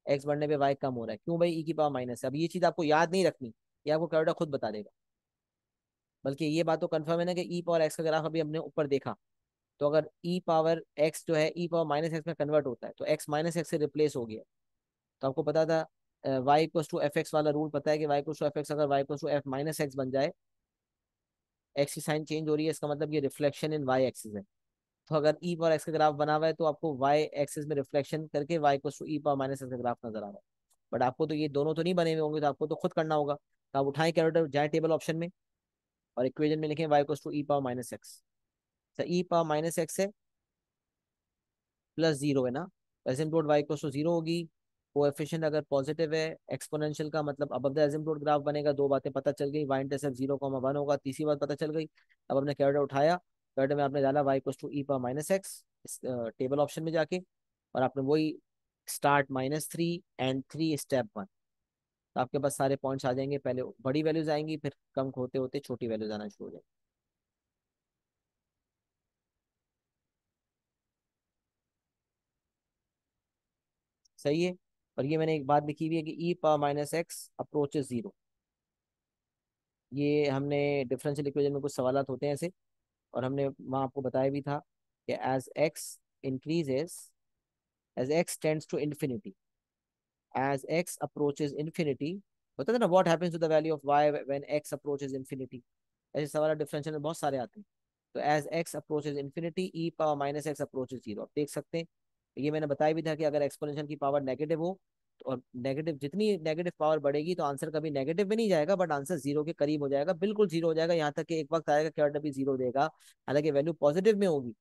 एक्स बढ़ने पे वाई कम हो रहा है, क्यों भाई? ई की पावर माइनस है। अब ये चीज आपको याद नहीं रखनी, ये आपको कैलकुलेटर खुद बता देगा। बल्कि ये बात तो कंफर्म है ना कि ई पावर एक्स का ग्राफ अभी हमने ऊपर देखा, तो अगर ई पावर एक्स जो है ई पावर माइनस एक्स में कन्वर्ट होता है, तो एक्स माइनस एक्स से रिप्लेस हो गया। तो आपको पता था y equals to f x वाला रूल पता है कि y equals to f x, अगर y equals to f minus x बन जाए, एक्स की साइन चेंज हो रही है, इसका मतलब ये रिफ्लेक्शन इन वाई एक्सिस है। तो अगर ई पावर एक्स का ग्राफ बना हुआ है तो आपको वाई एक्सिस में रिफ्लेक्शन करके y equals to e power minus x का ग्राफ नजर आ रहा है। बट आपको तो ये दोनों तो नहीं बने हुए होंगे, तो आपको तो खुद करना होगा। तो आप उठाएं कैलकुलेटर, जाए टेबल ऑप्शन में और इक्वेशन में लिखें y equals to e power minus x. E power minus x है प्लस जीरो है ना, asymptote y equals to zero होगी। कोएफिशिएंट अगर पॉजिटिव है, एक्सपोनेंशियल का मतलब अबव द एसिम्प्टोट ग्राफ बनेगा। दो बातें पता चल गई, वाई इंटरसेप्ट 0,1 होगा। तीसरी बात पता चल गई, अब हमने कैलकुलेटर उठाया, कैलकुलेटर में आपने डाला y equals to e power minus x table option में जाके, और आपने वही स्टार्ट -3 एंड 3 स्टेप 1। तो आपके पास सारे पॉइंट्स आ जाएंगे, पहले बड़ी वैल्यूज आएंगी, फिर कम होते होते छोटी वैल्यूज आना शुरू हो जाएंगी। सही है। और ये मैंने एक बात लिखी हुई है कि e power minus x approaches zero. ये हमने डिफरेंशियल इक्वेशन में कुछ सवालात होते हैं ऐसे, और हमने वहाँ आपको बताया भी था कि as x increases, as x tends to infinity, as x approaches infinity, होता है ना, what happens to the value of y when x approaches infinity. ऐसे सवाल डिफरेंशियल में बहुत सारे आते हैं। तो as x approaches infinity e power minus x approaches zero, आप देख सकते हैं। ये मैंने बताया भी था कि अगर एक्सपोनेंशियल की पावर नेगेटिव हो, तो और नेगेटिव जितनी नेगेटिव पावर बढ़ेगी तो आंसर कभी नेगेटिव में नहीं जाएगा, बट आंसर जीरो के करीब हो जाएगा, बिल्कुल जीरो हो जाएगा। यहाँ तक कि एक वक्त आएगा कैरेक्टर भी जीरो देगा, हालांकि वैल्यू पॉजिटिव में होगी,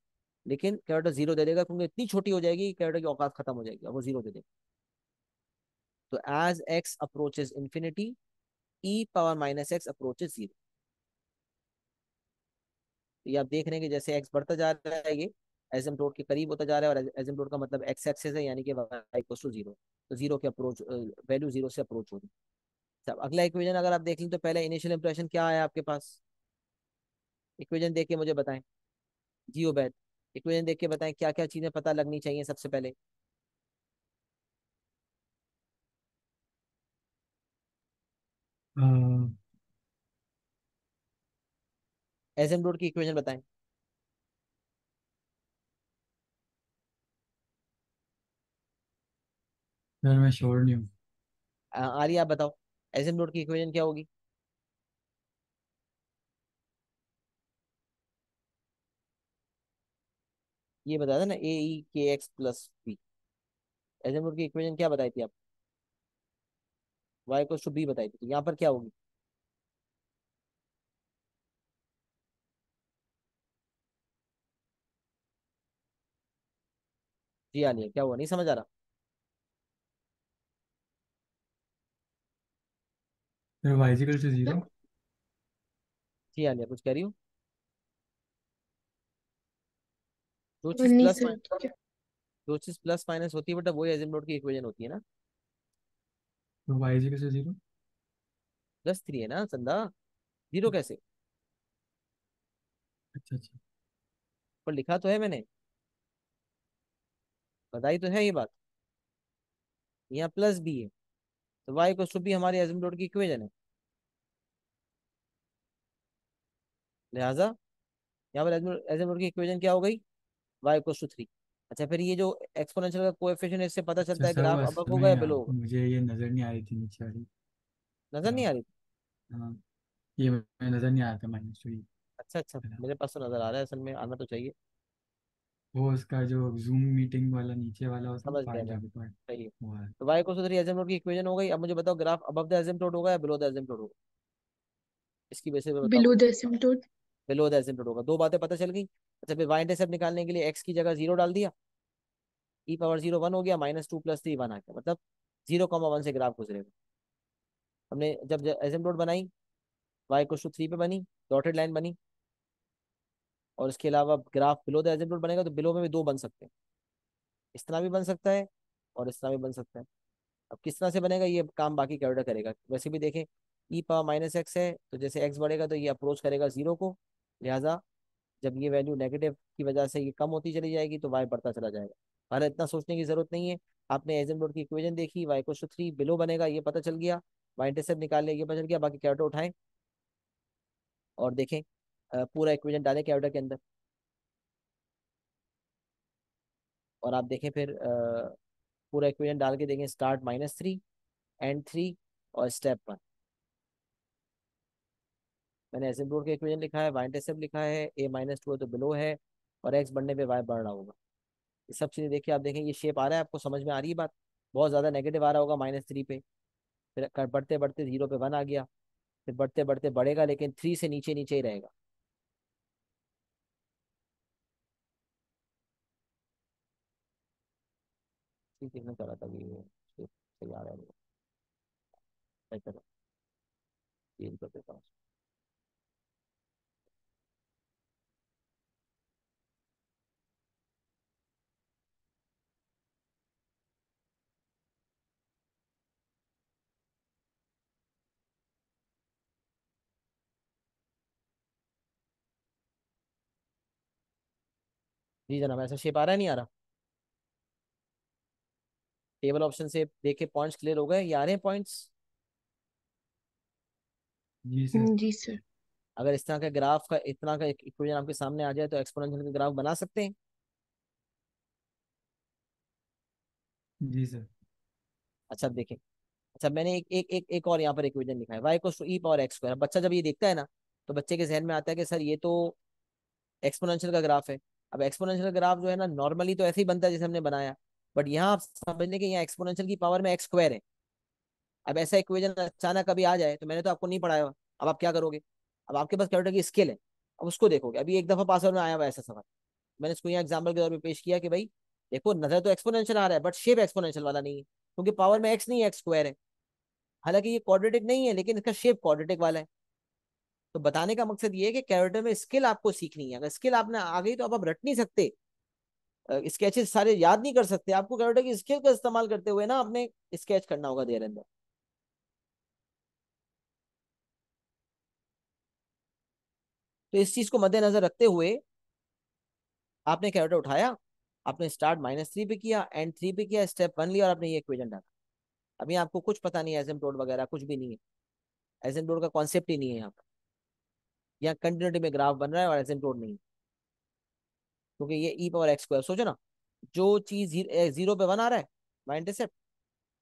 लेकिन कैरेक्टर जीरो दे देगा, क्योंकि इतनी छोटी हो जाएगी कि कैरेक्टर की औकात खत्म हो जाएगी और वो जीरो दे देगा। तो as x approaches infinity e power minus x approaches zero. तो ये आप देख रहे हैं कि जैसे एक्स बढ़ता जा रहा है, ये एसिम्प्टोट के करीब होता जा रहा है, और एसिम्प्टोट का मतलब एक्स एक्सेस है, यानी कि वाई इक्वल्स टू जीरो। तो जीरो के अप्रोच, वैल्यू जीरो से अप्रोच होगी। सब अगला इक्वेशन अगर आप देख लें, तो पहले इनिशियल इंप्रेशन क्या है आपके पास? इक्वेशन देख के मुझे बताएं। जियो बैद, इक्वेशन देख के बताएं क्या क्या चीजें पता लगनी चाहिए सबसे पहले। अ, एसिम्प्टोट की इक्वेशन बताएं। सर मैं श्योर नहीं हूँ। आलिया आप बताओ, एसिम्प्टोट की इक्वेशन क्या होगी? ये बताया था ना, ए ई के एक्स प्लस बी। एसिम्प्टोट की इक्वेशन क्या बताई थी आप? वाई इक्वल्स टू बी बताई थी, तो यहाँ पर क्या होगी? जी आलिया, क्या हुआ, नहीं समझ आ रहा? सर वाइजिकल से जीरो। जी आलिया, कुछ कह रही हूँ? जो चीज नहीं प्लस सर, माइनस, ठीक है। जो चीज प्लस माइनस होती है बेटा, वही एजिम्प्टोट की इक्वेशन होती है ना। तो वाइजिकल से जीरो। +3 है ना चंदा, जीरो कैसे? अच्छा अच्छा। पर लिखा तो है मैंने, बताई तो है ये बात। यहाँ प्लस बी है, तो वाई को भी हमारी एजिम्प्टोट की इक्वेशन है, लिहाजा यहाँ पर एजिम्प्टोट की इक्वेशन क्या हो गई? y = 3। अच्छा, फिर ये जो एक्सपोनेंशियल का कोएफिशिएंट, इससे पता अच्छा चलता है सर, वो ग्राफ अबव असल होगा या में बिलो होगा। मुझे ये नज़र नहीं आ रही थी नीचे वाली नजर नहीं ग्राफ। आ रही? हाँ, ये मैं नज़र नहीं आ रहा था -2 अच्छा अच्छा, मेरे पास तो नजर आ रहा है, असल में आना तो चाहिए। वो उसका जो जूम मीटिंग वाला नीचे वाला उसमें समझ गया पार्ट मैं। जहाँ पे पार्ट सही है। वो है। तो y को 3 एजेंप्टोड की इक्वेशन हो गई। अब मुझे बताओ ग्राफ अबव द एजेंप्टोड होगा या बिलो द एजेंप्टोड होगा, इसकी बेसिस पे बताओ बिलो मुझे। द एसिम्पटोट। बिलो द एजेंप्टोड होगा। दो बातें पता चल गई। अच्छा फिर y इंटरसेप्ट निकालने के लिए x की जगह 0 डाल दिया, e⁻0 1 हो गया, -2 + 3 1 आ गया, मतलब 0,1 से ग्राफ गुजरेगा। हमने जब एजेंप्टोड बनाई y = 3 पे बनी, डॉटेड लाइन बनी, और इसके अलावा ग्राफ बिलो द एजेंप्टोड बनेगा तो बिलो में भी दो बन सकते हैं, इस तरह भी बन सकता है और इस तरह भी बन सकता है। अब किस तरह से बनेगा ये काम बाकी कैलकुलेटर करेगा। वैसे भी देखें e⁻−x है तो जैसे x बढ़ेगा तो ये अप्रोच करेगा 0 को, लिहाजा जब ये वैल्यू नेगेटिव की वजह से ये कम होती चली जाएगी तो y बढ़ता चला जाएगा। हमारा इतना सोचने की जरूरत नहीं है। आपने एजेंप्टोड की इक्वेशन देखी, y = 3 बिलो बनेगा ये पता चल गया, y इंटरसेप्ट निकालने ये पता चल गया, बाकी कैलकुलेटर उठाएं और देखें, पूरा इक्वेशन डालें कैलकुलेटर के अंदर और आप देखें फिर पूरा इक्वेशन डाल के देखें, स्टार्ट -3, एंड 3 और स्टेप 1। मैंने एसिम्प्टोट का इक्वेशन लिखा है, वाई इंटरसेप्ट लिखा है, a-2 है तो बिलो है, और x बढ़ने पे y बढ़ रहा होगा। ये सब चीज़ें देखिए, आप देखें ये शेप आ रहा है, आपको समझ में आ रही है बात। बहुत ज़्यादा नेगेटिव आ रहा होगा -3 पे, फिर बढ़ते बढ़ते 0 पे 1 आ गया, फिर बढ़ते बढ़ते बढ़ेगा लेकिन 3 से नीचे नीचे ही रहेगा। ठीक है, मैं कर रहा था ये shape सही आ रहा है मेरे को। चलो चेंज कर देता हूँ। जी जनाब, ऐसा शेप आ रहा है नहीं आ रहा? टेबल ऑप्शन से देखे पॉइंट्स क्लियर हो गए, ये आ रहे हैं पॉइंट्स। जी सर। जी सर। अगर इस तरह का ग्राफ का इतना का इक्वेशन आपके सामने आ जाए तो एक्सपोनेंशियल का ग्राफ बना सकते हैं। जी सर। अच्छा अब देखें, अच्छा मैंने एक और यहाँ पर इक्वेशन लिखा है, y = e⁻x²। बच्चा जब ये देखता है ना तो बच्चे के जहन में आता है कि सर ये तो एक्सपोनेंशियल का ग्राफ है। अब एक्सपोनेंशियल का ग्राफ जो है ना नॉर्मली तो ऐसे ही बनता है जैसे हमने बनाया, बट यहाँ आप समझ लें कि यहाँ एक्सपोनेंशियल की पावर में x² है। अब ऐसा इक्वेशन अचानक कभी आ जाए तो मैंने तो आपको नहीं पढ़ाया हुआ, अब आप क्या करोगे? अब आपके पास कैलकुलेटर की स्किल है, अब उसको देखोगे। अभी एक दफा पास में आया हुआ ऐसा सवाल, मैंने इसको यहाँ एग्जाम्पल के तौर पर पेश किया कि भाई देखो नजर तो एक्सपोनेंशियल आ रहा है बट शेप एक्सपोनेंशियल वाला नहीं है, क्योंकि पावर में x नहीं है, x² है। हालांकि ये क्वाड्रेटिक नहीं है लेकिन इसका शेप क्वाड्रेटिक वाला है। तो बताने का मकसद ये है कि कैरेक्टर में स्किल आपको सीखनी है। अगर स्किल आपने आ गई तो अब आप रट नहीं सकते, स्केचेस सारे याद नहीं कर सकते, आपको कैरेक्टर की स्किल का इस्तेमाल करते हुए ना अपने स्केच करना होगा देर अंदर। तो इस चीज को मद्देनजर रखते हुए आपने कैरेक्टर उठाया, आपने स्टार्ट -3 पे किया, एंड 3 पे किया, स्टेप 1 लिया और आपने ये इक्वेशन डाला। अभी आपको कुछ पता नहीं है, एसिम्प्टोट वगैरह कुछ भी नहीं है, एसिम्प्टोट का कॉन्सेप्ट ही नहीं है यहाँ पर। यहाँ कंटिन्यूटी में ग्राफ बन रहा है और एसिम्प्टोट नहीं है, क्योंकि ये e⁻x²। सोचो ना, जो चीज 0 पे 1 आ रहा है माइनस इंटरसेप्ट,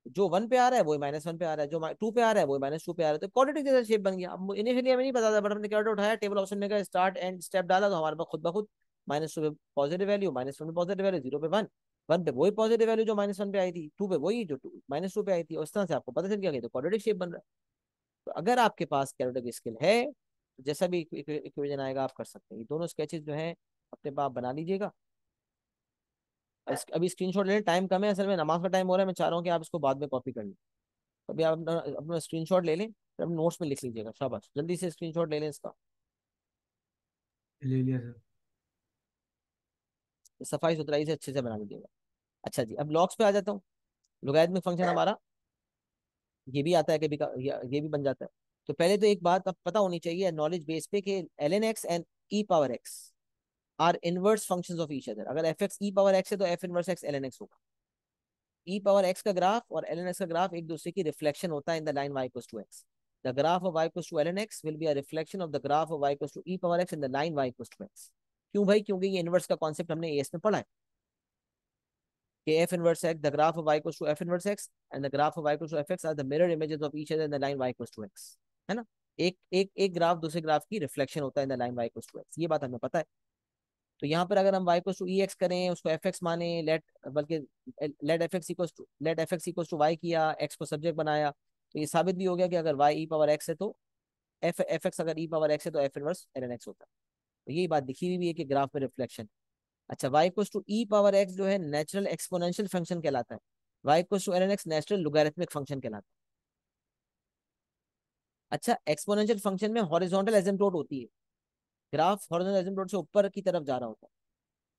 जो 1 पे आ रहा है वो -1 पे आ रहा है, जो 2 पे आ रहा है वो -2 पे आ रहा है, तो क्वाड्रेटिक जैसा शेप बन गया। अब इनिशियली हमें नहीं पता था बट हमने क्या उठाया, टेबल ऑप्शन में गए, स्टार्ट एंड स्टेप डाला तो हमारे पास खुद ब खुद -2 पे पॉजिटिव वैल्यू, -1 पे पॉजिटिव वैल्यू, 0 पे 1, 1 पे वही पॉजिटिव वैल्यू जो -1 पे आई थी, 2 पे वही जो -2 पे आई थी, और इस तरह से आपको पता चल गया कि तो क्वाड्रेटिक शेप बन रहा है। तो अगर आपके पास कैलकुलेटर की स्किल है तो जैसा भी इक्वेशन आएगा आप कर सकते हैं। ये दोनों स्केचेस जो है अपने पास बना लीजिएगा। अभी स्क्रीनशॉट ले लें, टाइम कम है, असल में नमाज का टाइम हो रहा है, मैं चाह रहा हूँ कि आप इसको बाद में कॉपी कर लें। अभी आप अपना अपना स्क्रीनशॉट ले लें, फिर अपने नोट्स में लिख लीजिएगा। शाबाश, जल्दी से स्क्रीनशॉट ले लें इसका। ले लिया सर। सफाई सुथराई से अच्छे से बना लीजिएगा। अच्छा जी, अब लॉग्स पे आ जाता हूँ। लोगरिथमिक फंक्शन हमारा ये भी आता है कभी का, ये भी बन जाता है। तो पहले तो एक बात अब पता होनी चाहिए नॉलेज बेस पे कि ln x and e⁻x are inverse functions of each other. अगर एफ एक्स e⁻x है तो f inverse x ln x होगा। e⁻x का ग्राफ और ln x का ग्राफ एक दूसरे की रिफ्लेक्शन होता है in the line y = x। The graph of y = ln x will be a reflection of the graph of y = e⁻x in the line y = x। क्यों भाई? क्योंकि ये इनवर्स का कॉन्सेप्ट हमने एएस में पढ़ा है कि f inverse x, the graph of y = f inverse x and the graph of y = fx are the mirror images of each other in the line y = x। है ना? एक एक एक ग्राफ दूसरे ग्राफ की रिफ्लेक्शन होता है in the line y = x, ये बात हमें पता है। तो यहाँ पर अगर हम y को ई एक्स करें, उसको एफ एक्स माने, लेट, बल्कि let f x equals to y किया, x को सब्जेक्ट बनाया, तो ये साबित भी हो गया कि अगर y ई पावर x है तो एफ एक्स अगर ई पावर x है तो f inverse l n x होता है। तो यही बात दिखी हुई भी है कि ग्राफ में रिफ्लेक्शन। अच्छा, y equals to e power x जो है नेचुरल एक्सपोनेंशियल फंक्शन कहलाता है, y equals to l n x natural logarithmic function कहलाता है। अच्छा, एक्सपोनेंशियल फंक्शन में हॉरिजॉन्टल एसिम्प्टोट होती है, ग्राफ हॉरिजॉन्टल एसिम्प्टोट से ऊपर की तरफ जा रहा होता है,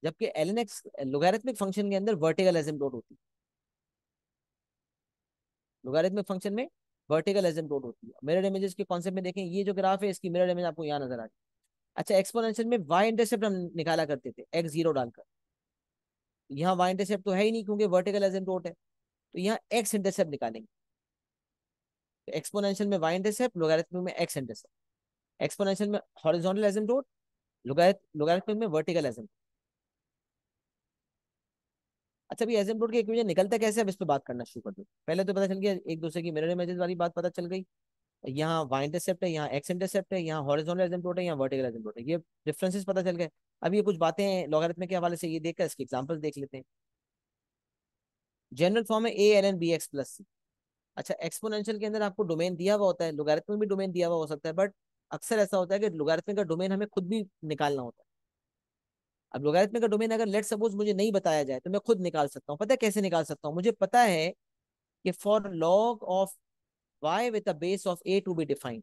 जबकि l n x logarithmic function के अंदर वर्टिकल एसिम्प्टोट होती है। लोगरिथमिक फंक्शन में वर्टिकल एसिम्प्टोट होती है। मिरर इमेजेस के कॉन्सेप्ट में देखें, ये जो ग्राफ है इसकी मिरर इमेज आपको यहाँ नजर आ रही है। अच्छा, एक्सपोनेंशियल में वाई इंटरसेप्ट हम निकाला करते थे एक्स जीरो डालकर, यहाँ वाई इंटरसेप्ट तो है ही नहीं क्योंकि वर्टिकल एसिम्प्टोट है, तो यहाँ एक्स इंटरसेप्ट निकालेंगे। तो एक्सपोनेंशियल में वाई इंटरसेप्ट, लोगरिथमिक में एक्स इंटरसेप्ट। एक्सपोनेंशियल में हॉरिजॉन्टल एसिम्प्टोट, लोगरिथमिक में वर्टिकल एसिम्प्टोट। अच्छा, अभी एसिम्प्टोट की इक्वेशन निकलता कैसे, अब इस पे बात करना शुरू कर दो। पहले तो पता चल गया एक दूसरे की मिरर इमेजेस वाली बात पता चल गई, यहाँ वाई इंटरसेप्ट है, यहाँ एक्स इंटरसेप्ट है, यहाँ हॉरिजॉन्टल एसिम्प्टोट है, यहाँ वर्टिकल एसिम्प्टोट है, ये डिफरेंसेस पता चल गए। अब ये कुछ बातें लॉगरिथम के हवाले से ये देखकर इसके एग्जांपल्स देख लेते हैं। जनरल फॉर्म है a l n b x plus c. अच्छा, एक्सपोनेंशियल के अंदर आपको डोमेन दिया हुआ होता है, लोगरिथम में भी डोमेन दिया हुआ हो सकता है, बट अक्सर ऐसा होता है कि लोगरिथम का डोमेन हमें खुद भी निकालना होता है। अब लोगरिथम का डोमेन अगर लेट सपोज मुझे नहीं बताया जाए तो मैं खुद निकाल सकता हूँ। पता है कैसे निकाल सकता हूँ? मुझे पता है कि for log of y with a base of a to be defined,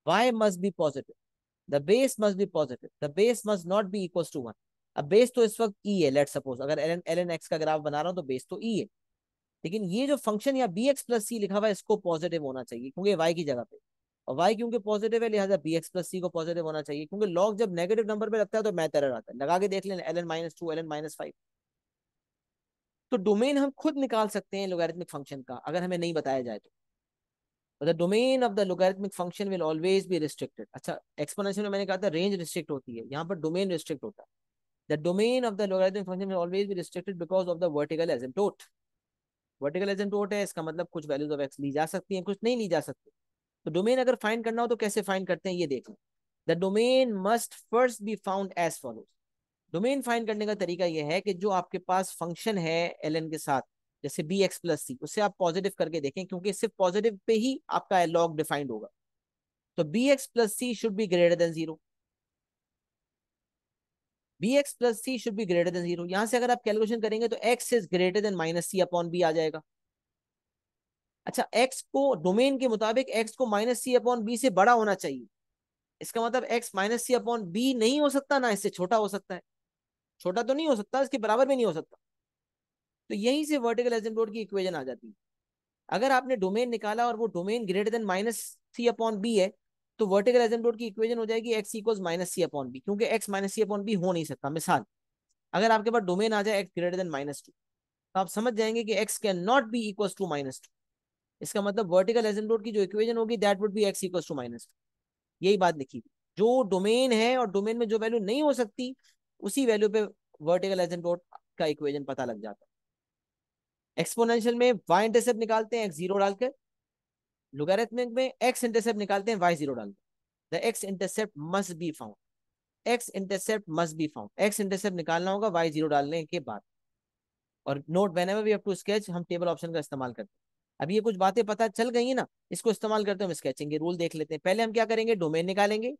y must be positive, the base must be positive, the base must not be equals to 1। अब बेस तो इस वक्त e है, लेट सपोज अगर L n x का graph बना रहा हूं तो बेस तो e है, लेकिन ये जो फंक्शन या बी एक्स प्लस सी लिखा हुआ है इसको पॉजिटिव होना चाहिए क्योंकि y की जगह पे, और y क्योंकि पॉजिटिव है लिहाजा बी एक्स प्लस सी को पॉजिटिव होना चाहिए, क्योंकि लॉग जब नेगेटिव नंबर पे लगता है तो मैथ एरर आता है। लगा के देख लेना, l n minus two, l n minus five. तो डोमेन हम खुद निकाल सकते हैं लोगरिथमिक फंक्शन का अगर हमें नहीं बताया जाए तो। the domain of the logarithmic function will always be restricted। अच्छा, एक्सपोनेंशियल में मैंने कहा था रेंज रिस्ट्रिक्ट होती है, यहाँ पर डोमेन रिस्ट्रिक्ट होता है। the domain of the logarithmic function will always be restricted because of the vertical asymptote। Vertical asymptote है, इसका मतलब कुछ वैल्यूज ऑफ एक्स ली जा सकती हैं, कुछ नहीं ली जा सकती। तो डोमेन अगर फाइंड करना हो तो कैसे फाइंड करते हैं ये देख लो। The domain must first be found as follows. Domain find करने का तरीका यह है कि जो आपके पास फंक्शन है एल एन के साथ, जैसे बी एक्स प्लस सी, उससे आप पॉजिटिव करके देखें क्योंकि सिर्फ पॉजिटिव पे ही आपका लॉग डिफाइंड होगा। तो b x plus c should be greater than zero, b x plus c should be greater than zero. यहां से अगर आप कैलकुलेशन करेंगे तो x is greater than minus c upon b आ जाएगा। अच्छा, एक्स को डोमेन के मुताबिक एक्स को माइनस सी अपॉन बी से बड़ा होना चाहिए, इसका मतलब x minus c upon B नहीं हो सकता ना, इससे छोटा हो सकता है। छोटा तो नहीं हो सकता, इसके बराबर भी नहीं हो सकता। तो यहीं से वर्टिकल एसिम्प्टोट की इक्वेशन आ जाती है। अगर आपने डोमेन निकाला और वो domain greater than minus c upon B है तो वर्टिकल एसिम्प्टोट की इक्वेशन हो जाएगी x equals minus c upon B, क्योंकि x minus c upon B हो नहीं सकता। मिसाल, अगर आपके पास डोमेन आ जाए x greater than minus two तो आप समझ जाएंगे कि x can not be equals to minus two. इसका मतलब वर्टिकल एसिम्प्टोट की जो इक्वेशन होगी that would be x equals to minus two. यही बात लिखी थी, जो डोमेन है और डोमेन में जो वैल्यू नहीं हो सकती उसी वैल्यू पे वर्टिकल एसिम्प्टोट का इक्वेशन पता लग जाता है। एक्सपोनेंशियल में y इंटरसेप्ट निकालते हैं एक्स जीरो डालकर, लोगरिथमिक में x इंटरसेप्ट निकालते हैं y जीरो डालकर। The x intercept must be found, x intercept must be found, x intercept निकालना होगा y जीरो डालने के बाद। और note, whenever we have to sketch हम टेबल ऑप्शन का इस्तेमाल करते हैं। अब ये कुछ बातें पता चल गई है ना, इसको इस्तेमाल करते हैं हम स्केचिंग के रूल देख लेते हैं। पहले हम क्या करेंगे, डोमेन निकालेंगे,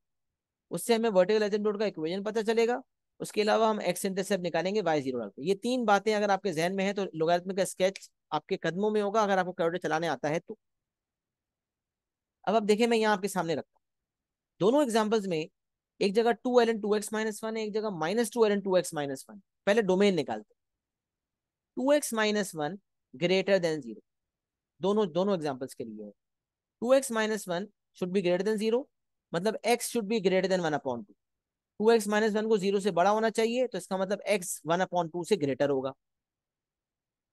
उससे हमें वर्टिकल एसिम्प्टोट का इक्वेशन पता चलेगा। उसके अलावा हम एक्स इंटरसेप्ट निकालेंगे वाई जीरो डालकर। ये तीन बातें अगर आपके जहन में है तो लोगरिथमिक का स्केच आपके कदमों में होगा, अगर आपको कैलकुलेटर चलाने आता है तो। अब देखिए, मैं यहाँ आपके सामने रखता हूँ दोनों एग्जाम्पल्स में, एक जगह two l n two x minus one है, एक जगह minus two l n two x minus one. पहले डोमेन निकालते, two x minus one greater than zero, दोनों दोनों एग्जाम्पल्स के लिए है। Two x minus one should be greater than zero, मतलब x should be greater than one upon two. Two x minus one को zero से बड़ा होना चाहिए, तो इसका मतलब एक्स वन अपॉन टू से ग्रेटर होगा।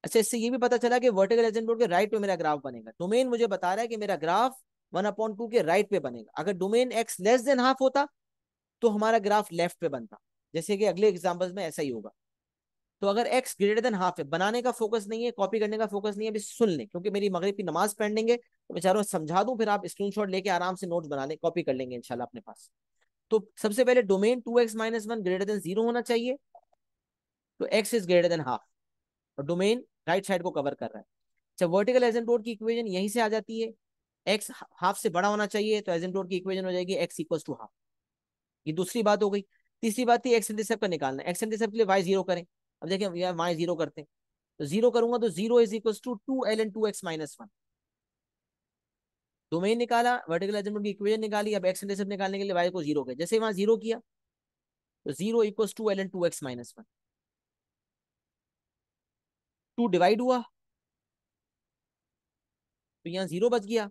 अच्छा, इससे ये भी पता चला कि वर्टिकल एसिम्प्टोट के राइट पे मेरा ग्राफ बनेगा। डोमेन मुझे बता रहा है कि मेरा ग्राफ वन अपॉन टू के राइट पे बनेगा। अगर domain x less than half होता तो हमारा ग्राफ लेफ्ट पे बनता, जैसे कि अगले एग्जाम्पल्स में ऐसा ही होगा। तो अगर एक्स ग्रेटर देन हाफ है, बनाने का फोकस नहीं है, कॉपी करने का फोकस नहीं है, अभी सुन लें क्योंकि मेरी मगरिब की नमाज पेंडिंग है, तो बेचारों समझा दूं, फिर आप स्क्रीनशॉट लेके आराम से नोट्स बना लें, कॉपी कर लेंगे इंशाल्लाह अपने पास। तो सबसे पहले डोमेन 2x-1 ग्रेटर देन 0 होना चाहिए, तो x is greater than half, और डोमेन राइट साइड को कवर कर रहा है। अच्छा, वर्टिकल एसिम्प्टोट की इक्वेशन यहीं से आ जाती है, x हाफ से बड़ा होना चाहिए, तो एसिम्प्टोट की इक्वेशन हो जाएगी x इक्वल्स टू हाफ। ये दूसरी बात हो गई। तीसरी बात थी एक्स इंटरसेप्ट का निकालना, एक्स इंटरसेप्ट के लिए y जीरो करें। अब देखिए यार y जीरो करते हैं, तो जीरो करूंगा तो zero is equal to 2ln 2x-1। Domain निकाला, वर्टिकल एसिम्प्टोट की इक्वेशन निकाली, अब एक्स इंटरसेप्ट निकालने के लिए y को जीरो किया, जैसे वहां जीरो किया तो zero equal to ln 2x-1, 2 divide हुआ तो यहाँ जीरो बच गया।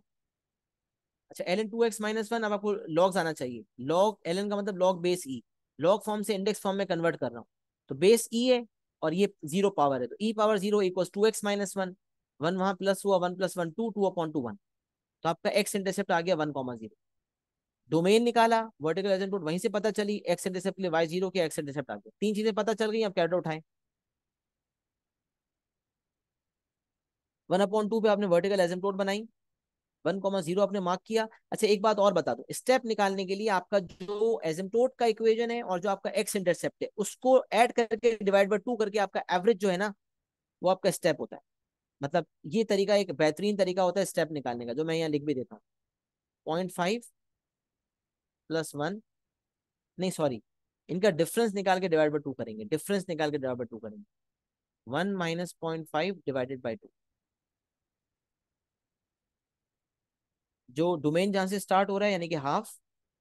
अच्छा, ln 2x-1, अब आपको लॉग्स आना चाहिए, लॉग ln का मतलब लॉग बेस ई, लॉग फॉर्म से इंडेक्स फॉर्म में कन्वर्ट कर रहा हूँ, तो बेस ई है और ये जीरो पावर है, तो e power zero equal 2x-1, one वहां प्लस हुआ, 1 + 1 2, 2/2, तो आपका एक्स इंटरसेप्ट आ गया 1,0। डोमेन निकाला, वर्टिकल एसिम्प्टोट वहीं से पता चली, एक्स इंटरसेप्ट के लिए y जीरो के एक्स इंटरसेप्ट आ गया, तीन चीजें पता चल गई, अब कैलकुलेट उठाएं। 1/2 पे आपने वर्टिकल एसिम्प्टोट बनाई, 1,0 आपने मार्क किया। अच्छा, एक बात और बता दो, स्टेप निकालने के लिए आपका जो एसिम्प्टोट का इक्वेशन है और जो आपका एक्स इंटरसेप्ट है उसको ऐड करके डिवाइड बाय 2 करके आपका एवरेज जो है ना, वो आपका स्टेप होता है। मतलब ये तरीका एक बेहतरीन तरीका होता है स्टेप निकालने का, जो मैं यहाँ लिख भी देता हूँ। 0.5 + 1, नहीं सॉरी, इनका डिफरेंस निकाल के डिवाइड बाय 2 करेंगे, डिफरेंस निकाल के डिवाइड बाय 2 करेंगे, 1 - 0.5 डिवाइडेड बाय 2। जो डोमेन जहां से स्टार्ट हो रहा है यानी कि हाफ,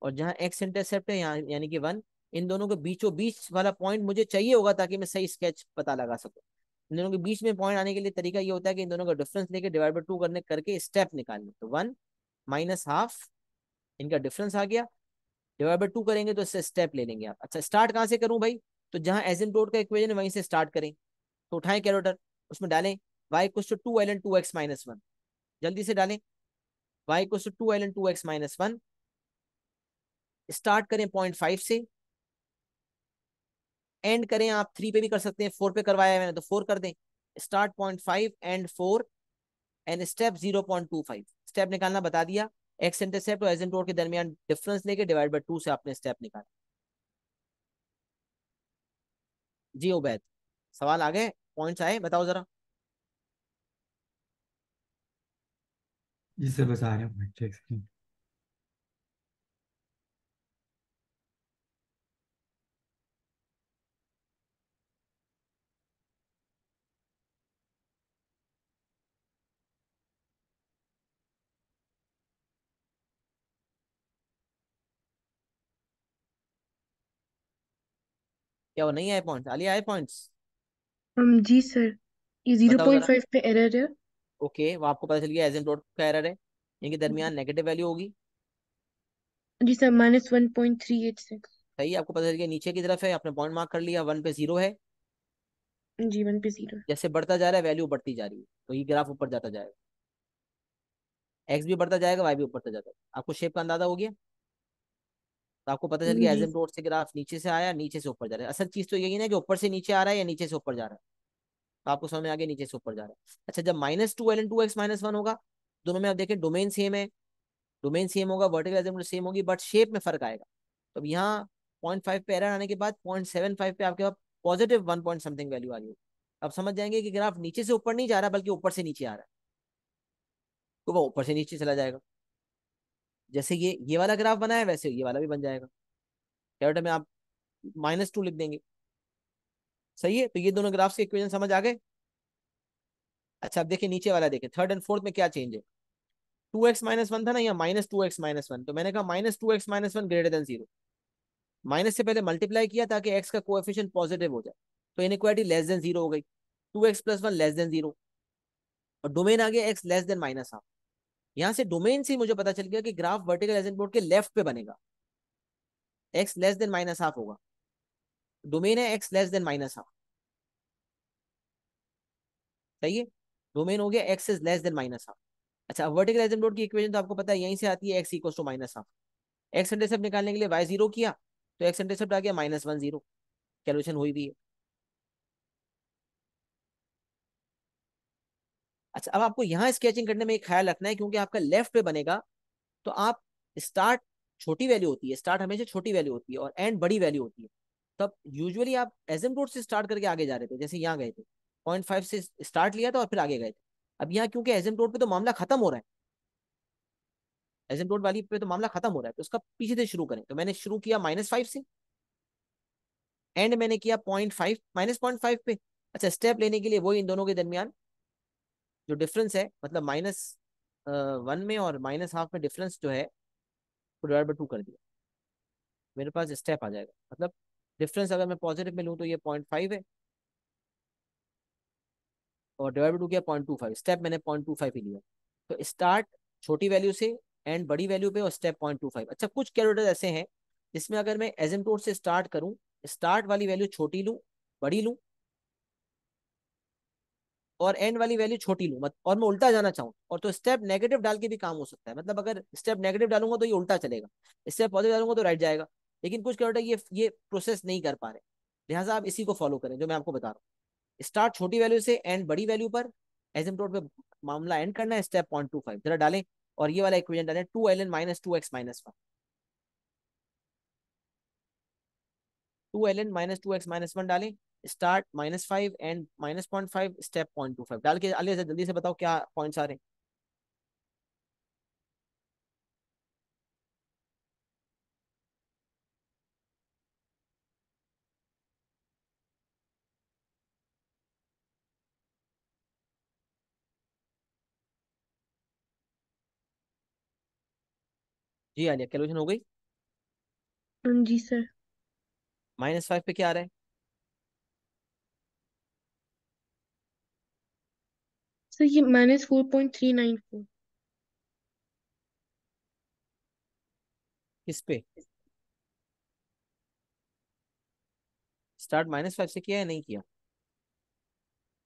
और जहां एक्स इंटरसेप्ट है यहाँ यानी कि 1, इन दोनों के बीचों बीच वाला पॉइंट मुझे चाहिए होगा ताकि मैं सही स्केच पता लगा सकूं। इन दोनों के बीच में पॉइंट आने के लिए तरीका ये होता है कि इन दोनों का डिफरेंस लेके डिवाइड बाय 2 करने करके स्टेप निकालने, तो 1 - हाफ, इनका डिफरेंस आ गया, डिवाइड बाय 2 करेंगे तो इससे स्टेप ले लेंगे आप। अच्छा, स्टार्ट कहाँ से करूं भाई, तो जहां एसिम्प्टोट का इक्वेशन है वहीं से स्टार्ट करें, तो उठाएं कैलकुलेटर, उसमें डालें y equals to 2ln 2x-1, जल्दी से डालें y equals to 2ln 2x-1, start करें 0.5 से, एंड करें आप 3 पे भी कर सकते हैं, 4 पे करवाया है मैंने तो 4 कर दें, start 0.5 and 4, and step 0.25, step निकालना बता दिया, एक्स इंटरसेप्ट और एसिम्प्टोट के दरमियान डिफरेंस लेके डिवाइड बाय 2 से आपने स्टेप निकाला। जी उबैद, सवाल आ गए, पॉइंट्स आए, बताओ जरा। जिससे बस आ रहे हैं चेक सेकंड। क्या वो नहीं आए पॉइंट्स, आलिया आए पॉइंट्स? जी सर, ये जीरो बताओ पॉइंट जरा। फाइव पे एरर है। ओके, वो आपको पता चल गया एसिम्प्टोट का एरर है, इनके दरमियान नेगेटिव वैल्यू होगी। जी सर, -1.386। सही, आपको पता चल गया नीचे की तरफ है, आपने पॉइंट मार्क कर लिया, 1 पे 0 है, जी 1 पे 0। जैसे बढ़ता जा रहा है वैल्यू बढ़ती जा रही है, तो ये ग्राफ ऊपर जाता जाएगा, एक्स भी बढ़ता जाएगा, वाई भी ऊपर जाता जाएगा। आपको शेप का अंदाजा हो गया, तो आपको पता चल गया जी एसिम्प्टोट से ग्राफ नीचे से आया, नीचे से ऊपर जा रहा है। असल चीज तो यही ना कि ऊपर से नीचे आ रहा है या नीचे से ऊपर जा रहा है, तो आपको समझ में आ गया नीचे से ऊपर जा रहा है। अच्छा, जब -2ln 2x-1 होगा, दोनों में आप देखें डोमेन सेम है, डोमेन सेम होगा, वर्टिकल एसिम्प्टोट सेम होगी, बट शेप में फर्क आएगा। तो अब यहाँ 0.5 पे एरर आने के बाद 0.75 पे आपके पास पॉजिटिव 1 पॉइंट समथिंग वैल्यू आ रही है। अब समझ जाएंगे कि ग्राफ नीचे से ऊपर नहीं जा रहा बल्कि ऊपर से नीचे आ रहा है, तो वो ऊपर से नीचे चला जाएगा। जैसे ये वाला ग्राफ बना है वैसे ये वाला भी बन जाएगा, कैरेक्टर में आप -2 लिख देंगे। सही है, तो ये दोनों ग्राफ्स के इक्वेशन समझ आ गए। अच्छा, अब देखिए नीचे वाला, देखिए थर्ड एंड फोर्थ में क्या चेंज है। 2x-1 था ना, यहाँ -2x-1, तो मैंने कहा -2x-1 ग्रेटर देन 0, माइनस से पहले मल्टीप्लाई किया ताकि एक्स का कोएफिशिएंट पॉजिटिव हो जाए, तो इनइक्वालिटी लेस देन 0 हो गई, 2x + 1 लेस देन 0, और डोमेन आ गया एक्स लेस देन -हाफ। यहाँ से डोमेन से मुझे पता चल गया कि ग्राफ वर्टिकल एसिम्प्टोट के लेफ्ट पे बनेगा, एक्स लेस देन -हाफ होगा, डोमेन है एक्स लेस देन -हाफ। सही है, डोमेन हो गया एक्स इज लेस देन -हाफ। अच्छा, वर्टिकल एसिम्प्टोट की इक्वेशन तो आपको पता है यहीं से आती है, एक्स इक्वल टू -हाफ। एक्स इंटरसेप्ट निकालने के लिए y जीरो किया, तो एक्स इंटरसेप्ट आ गया -1 0, कैलकुलेशन हुई भी है। अच्छा, अब आपको यहाँ स्केचिंग करने में एक ख्याल रखना है, क्योंकि आपका लेफ्ट पे बनेगा, तो आप स्टार्ट छोटी वैल्यू होती है, स्टार्ट हमेशा छोटी वैल्यू होती है और एंड बड़ी वैल्यू होती है, तब यूजुअली आप एसिम्पटोट से स्टार्ट करके आगे जा रहे थे, जैसे यहाँ गए थे 0.5 से स्टार्ट लिया था और फिर आगे गए थे। अब यहाँ क्योंकि एसिम्पटोट पे तो मामला खत्म हो रहा है, एसिम्पटोट वाली पे तो मामला खत्म हो रहा है, तो उसका पीछे से शुरू करें। तो मैंने शुरू किया -5 से, एंड मैंने किया 0.5 -0.5 पे। अच्छा, स्टेप लेने के लिए वही इन दोनों के दरमियान जो डिफरेंस है, मतलब -1 में और -1/2 में डिफरेंस जो है, वो डिवाइड बाई 2 कर दिया, मेरे पास स्टेप आ जाएगा। मतलब डिफरेंस अगर मैं पॉजिटिव में लूँ तो ये 0.5 है, और डिवाइड बाई 2 किया 0.25, स्टेप मैंने 0.25 ही लिया। तो स्टार्ट छोटी वैल्यू से, एंड बड़ी वैल्यू पे, और स्टेप 0.25। अच्छा, कुछ कैलकुलेटर ऐसे हैं जिसमें अगर मैं एसिम्पटोट से स्टार्ट करूं, स्टार्ट वाली वैल्यू छोटी लूं, बड़ी लूं, और एंड वाली वैल्यू छोटी लूं, मत और मैं उल्टा जाना चाहूँ, और तो स्टेप नेगेटिव डाल के भी काम हो सकता है। मतलब अगर स्टेप नेगेटिव डालूंगा तो ये उल्टा चलेगा, स्टेप पॉजिटिव डालूंगा तो राइट जाएगा। लेकिन कुछ कैलकुलेटर ये प्रोसेस नहीं कर पा रहे, लिहाजा आप इसी को फॉलो करें जो मैं आपको बता रहा हूँ। स्टार्ट छोटी वैल्यू से, एंड बड़ी वैल्यू पर, एसिम्पटोट पे मामला एंड करना है, स्टेप 0.25 जरा डालें, और ये वाला इक्वेशन डालें, 2ln माइनस 2x-1, 2ln-2x-1 डालें, स्टार्ट -5 एंड -0.5, स्टेप 0.25 डाल के आलिया से जल्दी से बताओ क्या पॉइंट्स आ रहे हैं। जी आलिया, कैलकुलेशन हो गई? जी सर। -5 पे क्या आ रहा है? सर ये -4.394। किस पे? स्टार्ट -5 से किया या नहीं किया?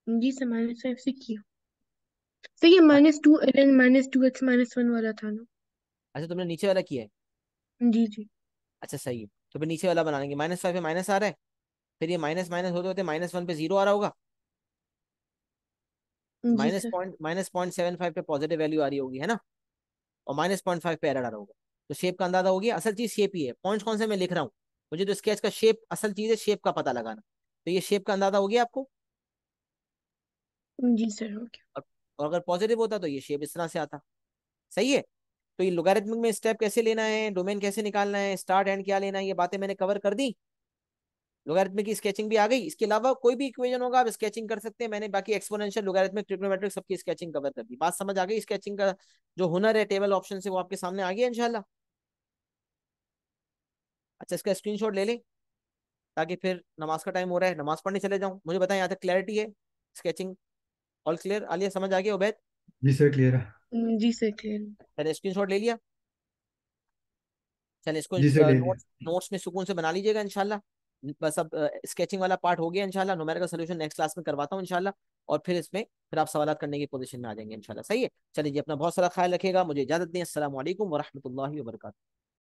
जी सर, -5 से किया। सर ये -2ln -2x-1 वाला था ना? अच्छा, तुमने नीचे वाला किया है? जी जी। अच्छा सही है, तो फिर नीचे वाला बनाएंगे। -5 पे माइनस आ रहा है, फिर ये माइनस माइनस होते होते -1 पे 0 आ रहा होगा, जी सर। -0.75 पे पॉजिटिव वैल्यू आ रही होगी, है ना, और -0.5 पे एरर आ रहा होगा। तो शेप का अंदाजा हो गया, असल चीज शेप ही है। पॉइंट्स कौन से मैं लिख रहा हूँ, मुझे तो स्केच का शेप, असल चीज है शेप का पता लगाना। तो ये शेप का अंदाजा हो गया आपको। जी सर, हो गया। और अगर पॉजिटिव होता तो ये शेप इस तरह से आता। सही है। तो ये लोगारिथमिक में स्टेप कैसे लेना है, डोमेन कैसे निकालना है, स्टार्ट एंड क्या लेना है, ये बातें मैंने कवर कर दी। लोगारिथमिक की स्केचिंग भी आ गई, इसके अलावा कोई भी इक्वेशन होगा आप स्केचिंग कर सकते हैं। मैंने बाकी एक्सपोनेंशियल, लोगारिथमिक, ट्रिग्नोमेट्रिक सबकी स्केचिंग कवर कर दी। बात समझ आ गई? स्केचिंग का जो हुनर है टेबल ऑप्शन से, वो आपके सामने आ गया इंशाल्लाह। अच्छा, इसका स्क्रीनशॉट ले लें ताकि फिर नमाज का टाइम हो रहा है, नमाज पढ़ने चले जाऊं। मुझे बताएं यहाँ तक क्लैरिटी है? Sketching all clear? आलिया समझ आ गया? उबैद? जी सर, क्लियर है। जी सर, क्लियर। चले, स्क्रीनशॉट ले लिया? चले, इसको जी सर, ले लिया। नोट्स नोट्स में सुकून से बना लीजिएगा इंशाल्लाह। बस अब स्केचिंग वाला पार्ट हो गया इंशाल्लाह। न्यूमेरिकल सोल्यूशन नेक्स्ट क्लास में करवाता हूँ इंशाल्लाह, और फिर इसमें फिर आप सवाल करने की पोजीशन में आ जाएंगे इंशाल्लाह। सही है, चलिए जी, अपना बहुत सारा ख्याल रखिएगा, मुझे इजाजत दें। अस्सलाम वालेकुम वरहमतुल्लाहि वबरकातुहू।